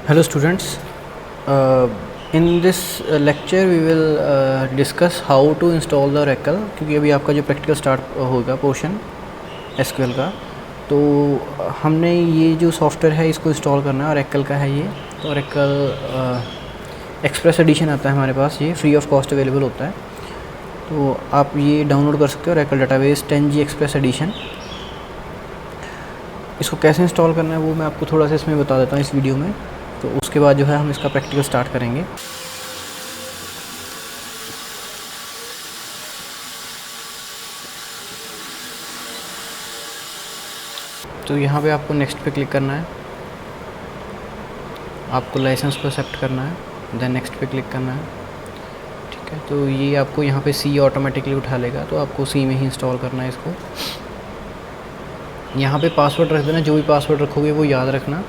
Hello students, in this lecture we will discuss how to install the Oracle, क्योंकि अभी आपका जो practical start होगा पोर्शन एसक्यूएल का, तो हमने ये जो सॉफ्टवेयर है इसको इंस्टॉल करना है। Oracle का है ये, तो Oracle एक्सप्रेस एडिशन आता है हमारे पास, ये फ्री ऑफ कॉस्ट अवेलेबल होता है, तो आप ये डाउनलोड कर सकते हो Oracle database 10G express addition. इसको कैसे इंस्टॉल करना है वो मैं आपको थोड़ा सा इसमें बता देता हूँ इस वीडियो में, तो उसके बाद जो है हम इसका प्रैक्टिकल स्टार्ट करेंगे। तो यहाँ पे आपको नेक्स्ट पे क्लिक करना है, आपको लाइसेंस को एक्सेप्ट करना है, देन नेक्स्ट पे क्लिक करना है। ठीक है, तो ये आपको यहाँ पे सी ऑटोमेटिकली उठा लेगा, तो आपको सी में ही इंस्टॉल करना है इसको। यहाँ पे पासवर्ड रख देना, जो भी पासवर्ड रखोगे वो याद रखना।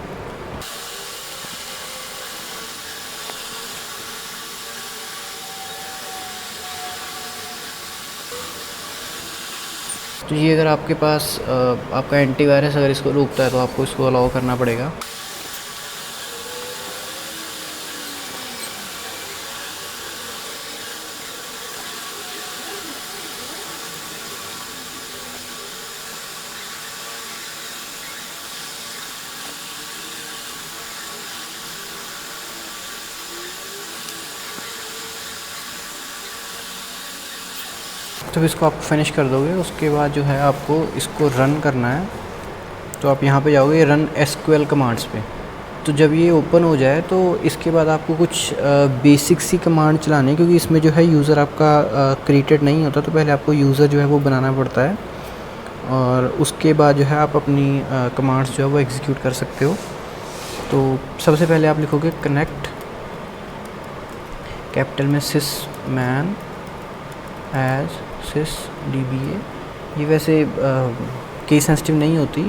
तो ये अगर आपके पास आपका एंटीवायरस अगर इसको रोकता है तो आपको इसको अलाउ करना पड़ेगा। तो इसको आप फिनिश कर दोगे, उसके बाद जो है आपको इसको रन करना है। तो आप यहाँ पे जाओगे रन एसक्यूएल कमांड्स पे। तो जब ये ओपन हो जाए तो इसके बाद आपको कुछ बेसिक सी कमांड चलानी है, क्योंकि इसमें जो है यूज़र आपका क्रिएटेड नहीं होता, तो पहले आपको यूज़र जो है वो बनाना पड़ता है, और उसके बाद जो है आप अपनी कमांड्स जो है वो एग्जीक्यूट कर सकते हो। तो सबसे पहले आप लिखोगे कनेक्ट कैपिटल में सिस मैन एज सिस DBA। ये वैसे केस सेंसिटिव नहीं होती,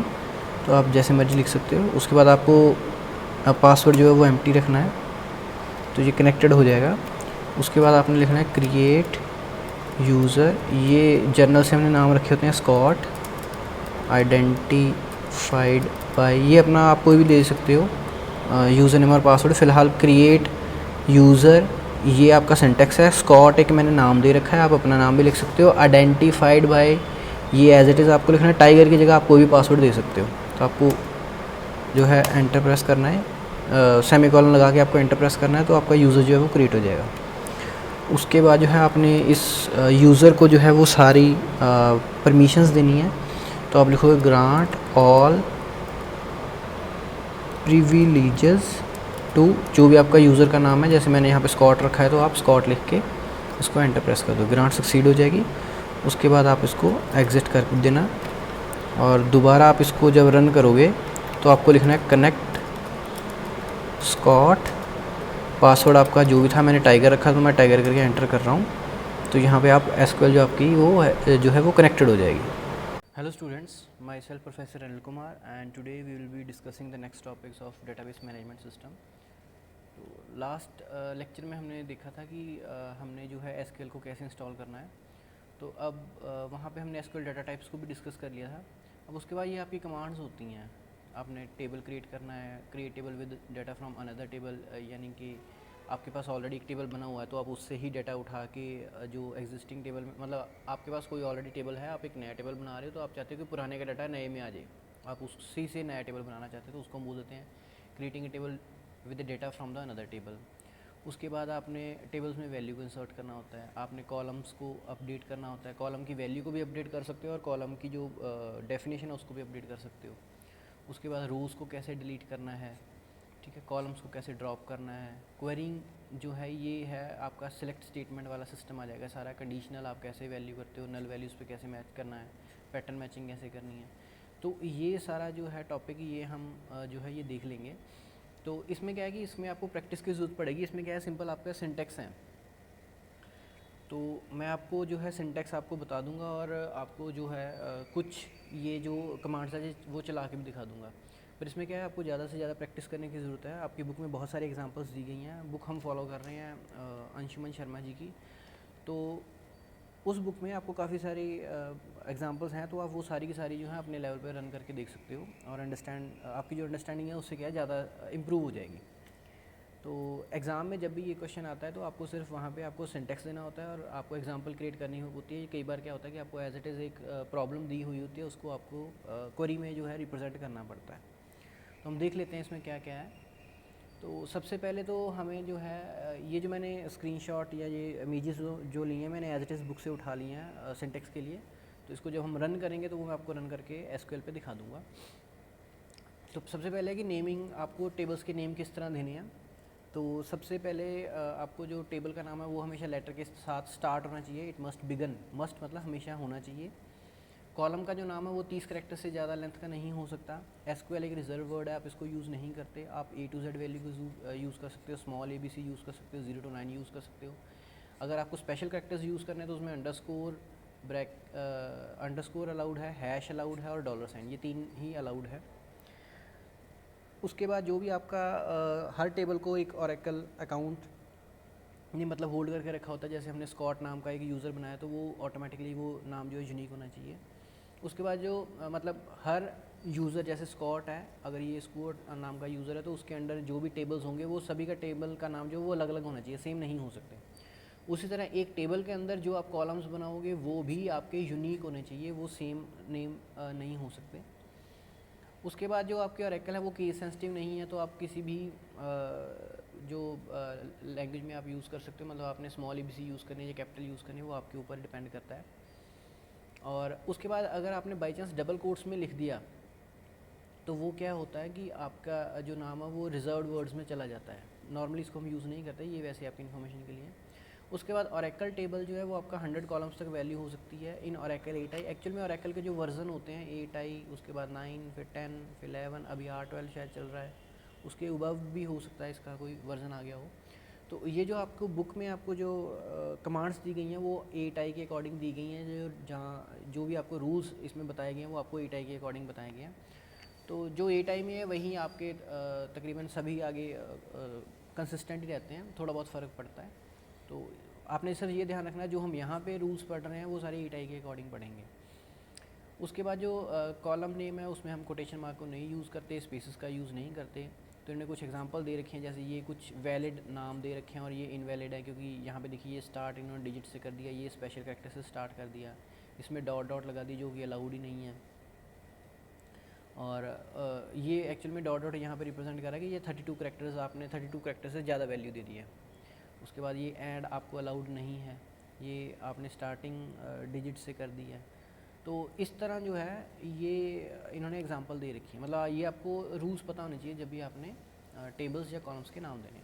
तो आप जैसे मर्जी लिख सकते हो। उसके बाद आपको पासवर्ड जो है वो एम्प्टी रखना है, तो ये कनेक्टेड हो जाएगा। उसके बाद आपने लिखना है क्रिएट यूज़र, ये जर्नल से हमने नाम रखे होते हैं स्कॉट आइडेंटिफाइड बाय, ये अपना आप कोई भी दे सकते हो यूज़र नेम और पासवर्ड। फ़िलहाल क्रिएट यूज़र ये आपका सिंटेक्स है। स्कॉट एक मैंने नाम दे रखा है, आप अपना नाम भी लिख सकते हो। आइडेंटिफाइड बाय ये एज इट इज़ आपको लिखना है। टाइगर की जगह आप कोई भी पासवर्ड दे सकते हो। तो आपको जो है एंटर प्रेस करना है, सेमीकोलन लगा के आपको एंटर प्रेस करना है, तो आपका यूज़र जो है वो क्रिएट हो जाएगा। उसके बाद जो है आपने इस यूज़र को जो है वो सारी परमिशंस देनी है। तो आप लिखोगे ग्रांट ऑल प्रिविलेजेस टू, जो भी आपका यूज़र का नाम है, जैसे मैंने यहाँ पे स्कॉट रखा है तो आप स्कॉट लिख के इसको एंटर प्रेस कर दो, ग्रांट सक्सीड हो जाएगी। उसके बाद आप इसको एग्ज़िट कर देना, और दोबारा आप इसको जब रन करोगे तो आपको लिखना है कनेक्ट स्कॉट, पासवर्ड आपका जो भी था, मैंने टाइगर रखा तो मैं टाइगर करके एंटर कर रहा हूँ। तो यहाँ पे आप एसक्यूएल जो आपकी वो है जो है वो कनेक्टेड हो जाएगी। Hello students, my self professor Anil Kumar, and today we will be discussing the next topics of database management system. तो लास्ट लेक्चर में हमने देखा था कि हमने जो है एसक्यूएल को कैसे इंस्टॉल करना है। तो अब वहाँ पे हमने एसक्यूएल डाटा टाइप्स को भी डिस्कस कर लिया था। अब उसके बाद ये आपकी कमांड्स होती हैं, आपने टेबल क्रिएट करना है, create table with data from another table, यानी कि आपके पास ऑलरेडी एक टेबल बना हुआ है तो आप उससे ही डाटा उठा के जो एग्जिस्टिंग टेबल में, मतलब आपके पास कोई ऑलरेडी टेबल है, आप एक नया टेबल बना रहे हो, तो आप चाहते हो कि पुराने का डाटा नए में आ जाए, आप उसी से नया टेबल बनाना चाहते हो, तो उसको हम बोल देते हैं creating a table with data from the another table. उसके बाद आपने टेबल्स में वैल्यू को इंसर्ट करना होता है, आपने कॉलम्स को अपडेट करना होता है, कॉलम की वैल्यू को भी अपडेट कर सकते हो और कॉलम की जो डेफिनेशन है उसको भी अपडेट कर सकते हो। उसके बाद रोज़ को कैसे डिलीट करना है, ठीक है, कॉलम्स को कैसे ड्रॉप करना है। क्वेरिंग जो है ये है आपका सिलेक्ट स्टेटमेंट वाला सिस्टम आ जाएगा सारा। कंडीशनल आप कैसे वैल्यू करते हो, नल वैल्यूज़ पे कैसे मैच करना है, पैटर्न मैचिंग कैसे करनी है, तो ये सारा जो है टॉपिक ये हम जो है ये देख लेंगे। तो इसमें क्या है कि इसमें आपको प्रैक्टिस की ज़रूरत पड़ेगी। इसमें क्या है, सिंपल आपका सिंटेक्स है, तो मैं आपको जो है सिंटेक्स आपको बता दूंगा, और आपको जो है कुछ ये जो कमांड्स है वो चला के भी दिखा दूंगा। पर इसमें क्या है, आपको ज़्यादा से ज़्यादा प्रैक्टिस करने की ज़रूरत है। आपकी बुक में बहुत सारी एग्जांपल्स दी गई हैं, बुक हम फॉलो कर रहे हैं अंशुमन शर्मा जी की, तो उस बुक में आपको काफ़ी सारी एग्जांपल्स हैं, तो आप वो सारी की सारी जो है अपने लेवल पे रन करके देख सकते हो, और आपकी जो अंडरस्टैंडिंग है उससे क्या है ज़्यादा इम्प्रूव हो जाएगी। तो एग्ज़ाम में जब भी ये क्वेश्चन आता है तो आपको सिर्फ वहाँ पे आपको सिंटेक्स देना होता है और आपको एग्जांपल क्रिएट करनी होती है। कई बार क्या होता है कि आपको एज इट इज़ एक प्रॉब्लम दी हुई होती है, उसको आपको क्वेरी में जो है रिप्रेजेंट करना पड़ता है। तो हम देख लेते हैं इसमें क्या क्या है। तो सबसे पहले तो हमें जो है ये जो मैंने स्क्रीनशॉट या ये इमेजेस जो ली हैं मैंने एज इट इज़ बुक से उठा ली हैं सिंटेक्स के लिए। तो इसको जब हम रन करेंगे तो वो मैं आपको रन करके एसक्यूएल पे दिखा दूँगा। तो सबसे पहले है कि नेमिंग, आपको टेबल्स के नेम किस तरह देने हैं। तो सबसे पहले आपको जो टेबल का नाम है वो हमेशा लेटर के साथ स्टार्ट होना चाहिए। इट मस्ट बिगन, मस्ट मतलब हमेशा होना चाहिए। कॉलम का जो नाम है वो 30 करैक्टर से ज़्यादा लेंथ का नहीं हो सकता। एसक्यूएल एक रिजर्व वर्ड है, आप इसको यूज़ नहीं करते। आप A to Z वैल्यू को यूज़ कर सकते हो, स्मॉल ABC यूज़ कर सकते हो, 0 to 9 यूज़ कर सकते हो। अगर आपको स्पेशल करैक्टर्स यूज़ करने हैं तो उसमें अंडरस्कोर अलाउड है, हैश अलाउड है और डॉलर साइन, ये 3 ही अलाउड है। उसके बाद जो भी आपका हर टेबल को एक ओरेकल अकाउंट ने मतलब होल्ड करके रखा होता है। जैसे हमने स्कॉट नाम का एक यूज़र बनाया तो वो ऑटोमेटिकली वो नाम जो है यूनिक होना चाहिए। उसके बाद जो मतलब हर यूज़र, जैसे स्कॉट है, अगर ये स्कॉट नाम का यूज़र है तो उसके अंडर जो भी टेबल्स होंगे वो सभी का टेबल का नाम जो वो अलग अलग होना चाहिए, सेम नहीं हो सकते। उसी तरह एक टेबल के अंदर जो आप कॉलम्स बनाओगे वो भी आपके यूनिक होने चाहिए, वो सेम नेम नहीं हो सकते। उसके बाद जो आपके ओरेकल है वो केस सेंसिटिव नहीं है, तो आप किसी भी जो लैंग्वेज में आप यूज़ कर सकते हो। मतलब आपने स्मॉल ABC यूज़ करनी है या कैपिटल यूज़ करनी है, वो आपके ऊपर डिपेंड करता है। और उसके बाद अगर आपने बाई चांस डबल कोट्स में लिख दिया तो वो क्या होता है कि आपका जो नाम है वो रिजर्व्ड वर्ड्स में चला जाता है। नॉर्मली इसको हम यूज़ नहीं करते, ये वैसे आपकी इन्फॉर्मेशन के लिए। उसके बाद ओरेकल टेबल जो है वो आपका 100 कॉलम्स तक वैल्यू हो सकती है इन ओरेकल 8i। एक्चुअल में ओरेकल के जो वर्जन होते हैं 8i, उसके बाद 9, फिर 10, फिर 11, अभी R12 शायद चल रहा है, उसके अबव भी हो सकता है इसका कोई वर्जन आ गया हो। तो ये जो आपको बुक में आपको जो कमांड्स दी गई हैं वो 8i के अकॉर्डिंग दी गई हैं। जहाँ जो भी आपको रूल्स इसमें बताए गए हैं वो आपको 8i के अकॉर्डिंग बताए गए हैं। तो जो 8i में है वहीं आपके तकरीबन सभी आगे कंसिस्टेंट ही रहते हैं, थोड़ा बहुत फ़र्क पड़ता है। तो आपने सिर्फ ये ध्यान रखना है जो हम यहाँ पे रूल्स पढ़ रहे हैं वो सारे 8i के अकॉर्डिंग पढ़ेंगे। उसके बाद जो कॉलम नेम है उसमें हम कोटेशन मार्क को नहीं यूज़ करते, स्पेसेस का यूज़ नहीं करते। तो इन्हें कुछ एग्जांपल दे रखे हैं, जैसे ये कुछ वैलिड नाम दे रखे हैं और ये इनवैलिड है, क्योंकि यहाँ पे देखिए ये स्टार्ट इन्होंने डिजिट से कर दिया, ये स्पेशल कैरेक्टर से स्टार्ट कर दिया, इसमें डॉट डॉट लगा दी जो कि अलाउड ही नहीं है। और ये एक्चुअल में डॉट डॉट यहाँ पे रिप्रेजेंट कर रहा है कि ये 32 करैक्टर्स, आपने 32 करैक्टर से ज़्यादा वैल्यू दे दी है। उसके बाद ये ऐड आपको अलाउड नहीं है, ये आपने स्टार्टिंग डिजिट से कर दी है। तो इस तरह जो है ये इन्होंने एग्जांपल दे रखी है। मतलब ये आपको रूल्स पता होने चाहिए जब भी आपने टेबल्स या कॉलम्स के नाम देने।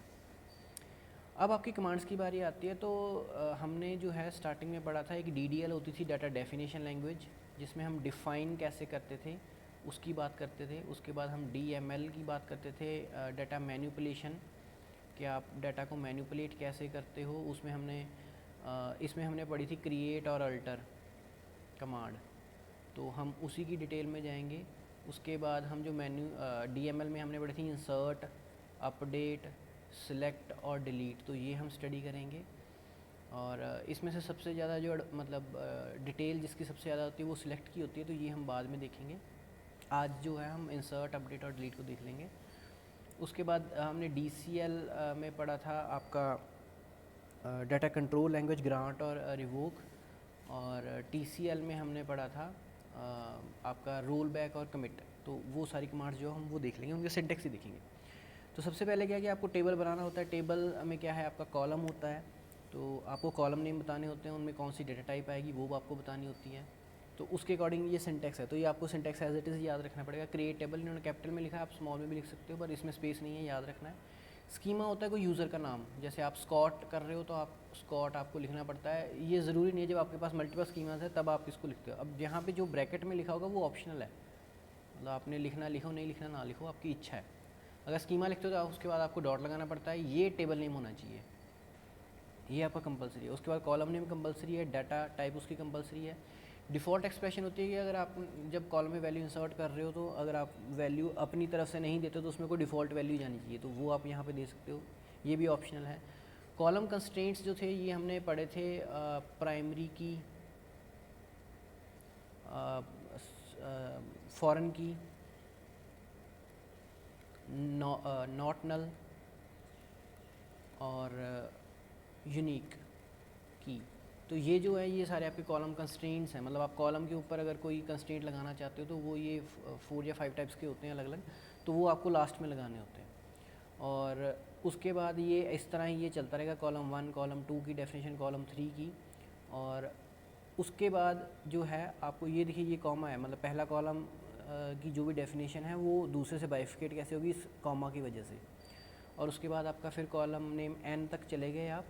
अब आपकी कमांड्स की बारी आती है। तो हमने जो है स्टार्टिंग में पढ़ा था एक DDL होती थी, डाटा डेफिनेशन लैंग्वेज, जिसमें हम डिफ़ाइन कैसे करते थे उसकी बात करते थे। उसके बाद हम DML की बात करते थे, डाटा मैनिपुलेशन, कि आप डाटा को मैनिपुलेट कैसे करते हो। उसमें हमने इसमें हमने पढ़ी थी क्रिएट और अल्टर कमांड, तो हम उसी की डिटेल में जाएंगे। उसके बाद हम जो DML में हमने पढ़ी थी इंसर्ट, अपडेट, सिलेक्ट और डिलीट, तो ये हम स्टडी करेंगे। और इसमें से सबसे ज़्यादा जो मतलब डिटेल जिसकी सबसे ज़्यादा होती है वो सिलेक्ट की होती है, तो ये हम बाद में देखेंगे। आज जो है हम इंसर्ट, अपडेट और डिलीट को देख लेंगे। उसके बाद हमने DCL में पढ़ा था आपका डाटा कंट्रोल लैंग्वेज, ग्रांट और रिवोक। और TCL में हमने पढ़ा था आपका रोल बैक और कमिट। तो वो सारी कमांड्स जो हम वो देख लेंगे, उनके सिंटेक्स ही देखेंगे। तो सबसे पहले क्या है कि आपको टेबल बनाना होता है। टेबल में क्या है, आपका कॉलम होता है, तो आपको कॉलम नेम बताने होते हैं, उनमें कौन सी डेटा टाइप आएगी वो आपको बतानी होती है। तो उसके अकॉर्डिंग ये सिंटेक्स है, तो ये आपको सिंटेक्स एज इट इज़ याद रखना पड़ेगा। क्रिएट टेबल इन्होंने कैपिटल में लिखा है, आप स्मॉल में भी लिख सकते हो, पर इसमें स्पेस नहीं है, याद रखना है। स्कीमा होता है कोई यूज़र का नाम, जैसे आप स्कॉट कर रहे हो तो आप स्कॉट आपको लिखना पड़ता है। ये ज़रूरी नहीं है, जब आपके पास मल्टीपल स्कीमास है तब आप इसको लिखते हो। अब यहाँ पे जो ब्रैकेट में लिखा होगा वो ऑप्शनल है, मतलब आपने लिखना लिखो, नहीं लिखना ना लिखो, आपकी इच्छा है। अगर स्कीमा लिखते हो तो उसके बाद आपको डॉट लगाना पड़ता है, ये टेबल नेम होना चाहिए, ये आपका कंपलसरी है। उसके बाद कॉलम नेम कंपलसरी है, डाटा टाइप उसकी कंपलसरी है। डिफ़ॉल्ट एक्सप्रेशन होती है कि अगर आप जब कॉलम में वैल्यू इंसर्ट कर रहे हो तो अगर आप वैल्यू अपनी तरफ से नहीं देते तो उसमें कोई डिफ़ॉल्ट वैल्यू जानी चाहिए, तो वो आप यहाँ पे दे सकते हो, ये भी ऑप्शनल है। कॉलम कंस्ट्रेंट्स जो थे ये हमने पढ़े थे प्राइमरी की, फॉरेन की, नॉट नल, और यूनिक की। तो ये जो है ये सारे आपके कॉलम कंस्ट्रेंट्स हैं, मतलब आप कॉलम के ऊपर अगर कोई कंस्ट्रेंट लगाना चाहते हो तो वो ये 4 या 5 टाइप्स के होते हैं अलग अलग, तो वो आपको लास्ट में लगाने होते हैं। और उसके बाद ये इस तरह ही ये चलता रहेगा, कॉलम 1 कॉलम 2 की डेफिनेशन, कॉलम 3 की। और उसके बाद जो है आपको ये देखिए ये कॉमा है, मतलब पहला कॉलम की जो भी डेफिनेशन है वो दूसरे से बाइफिकेट कैसे होगी, इस कॉमा की वजह से। और उसके बाद आपका फिर कॉलम नेम n तक चले गए आप,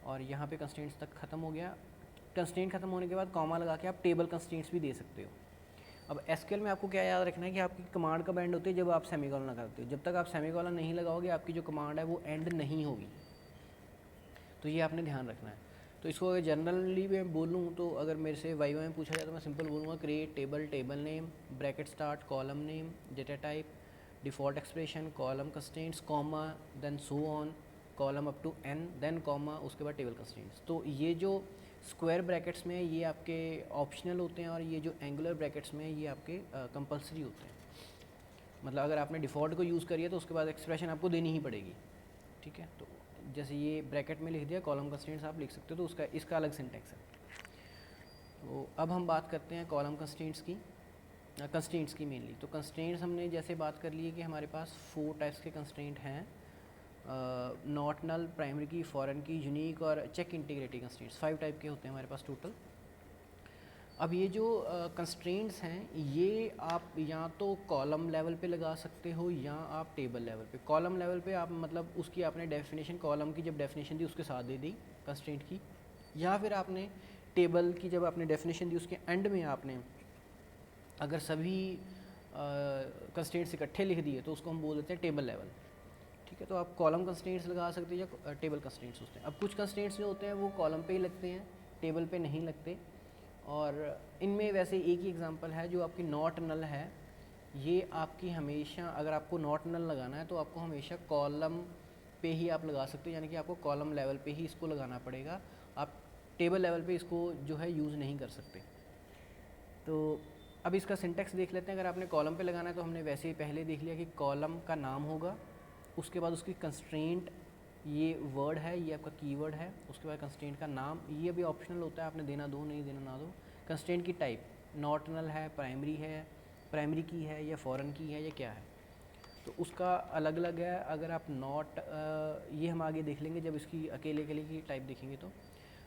और यहाँ पे कंस्ट्रेंट्स तक ख़त्म हो गया। कंस्ट्रेंट ख़त्म होने के बाद कॉमा लगा के आप टेबल कंस्ट्रेंट्स भी दे सकते हो। अब एसक्यूएल में आपको क्या याद रखना है कि आपकी कमांड कब एंड होती है, जब आप सेमीकोलन लगाते हो। जब तक आप सेमीकोलन नहीं लगाओगे आपकी जो कमांड है वो एंड नहीं होगी, तो ये आपने ध्यान रखना है। तो इसको अगर जनरली मैं बोलूँ तो अगर मेरे से वाइवा में पूछा जाए तो मैं सिंपल बोलूँगा create table, table name, bracket start, column name, data type, default expression, column constraints, comma, then so on, column up to n, then comma, उसके बाद टेबल कंस्ट्रेंट्स। तो ये जो स्क्वायर ब्रैकेट्स में ये आपके ऑप्शनल होते हैं, और ये जो एंगुलर ब्रैकेट्स में ये आपके कंपलसरी होते हैं। मतलब अगर आपने डिफ़ॉल्ट को यूज़ करिए तो उसके बाद एक्सप्रेशन आपको देनी ही पड़ेगी, ठीक है। तो जैसे ये ब्रैकेट में लिख दिया कॉलम कंस्ट्रेंट्स आप लिख सकते हो, तो उसका इसका अलग सिंटैक्स है। तो अब हम बात करते हैं कॉलम कंस्ट्रेंट्स की, कंस्ट्रेंट्स की मेनली। तो कंस्ट्रेंट्स हमने जैसे बात कर ली है कि हमारे पास 4 टाइप्स के कंस्ट्रेंट हैं, नॉट नल, प्राइमरी की, फॉरेन की, यूनिक और चेक इंटीग्रिटी कंस्ट्रेंट्स। 5 टाइप के होते हैं हमारे पास टोटल। अब ये जो कंस्ट्रेंट्स हैं ये आप या तो कॉलम लेवल पे लगा सकते हो या आप टेबल लेवल पे। कॉलम लेवल पे आप मतलब उसकी आपने डेफिनेशन, कॉलम की जब डेफिनेशन दी उसके साथ दे दी कंस्ट्रेंट की, या फिर आपने टेबल की जब आपने डेफिनेशन दी उसके एंड में आपने अगर सभी कंस्ट्रेंट्स इकट्ठे लिख दिए तो उसको हम बोल देते हैं टेबल लेवल, ठीक है। तो आप कॉलम कंस्ट्रेंट्स लगा सकते हैं या टेबल कंस्ट्रेंट्स होते हैं। अब कुछ कंस्ट्रेंट्स जो होते हैं वो कॉलम पे ही लगते हैं, टेबल पे नहीं लगते। और इनमें वैसे एक ही एग्जांपल है जो आपकी नॉट नल है। ये आपकी हमेशा, अगर आपको नॉट नल लगाना है तो आपको हमेशा कॉलम पे ही आप लगा सकते हो, यानी कि आपको कॉलम लेवल पे ही इसको लगाना पड़ेगा, आप टेबल लेवल पे इसको जो है यूज़ नहीं कर सकते। तो अब इसका सिंटेक्स देख लेते हैं। अगर आपने कॉलम पे लगाना है तो हमने वैसे ही पहले देख लिया कि कॉलम का नाम होगा, उसके बाद उसकी कंस्ट्रेंट, ये वर्ड है, ये आपका कीवर्ड है, उसके बाद कंस्ट्रेंट का नाम, ये भी ऑप्शनल होता है, आपने देना दो नहीं देना ना दो। कंस्ट्रेंट की टाइप, नॉट नल है, प्राइमरी की है या फॉरेन की है या क्या है, तो उसका अलग अलग है। अगर आप नॉट, ये हम आगे देख लेंगे जब इसकी अकेले अकेले की टाइप देखेंगे। तो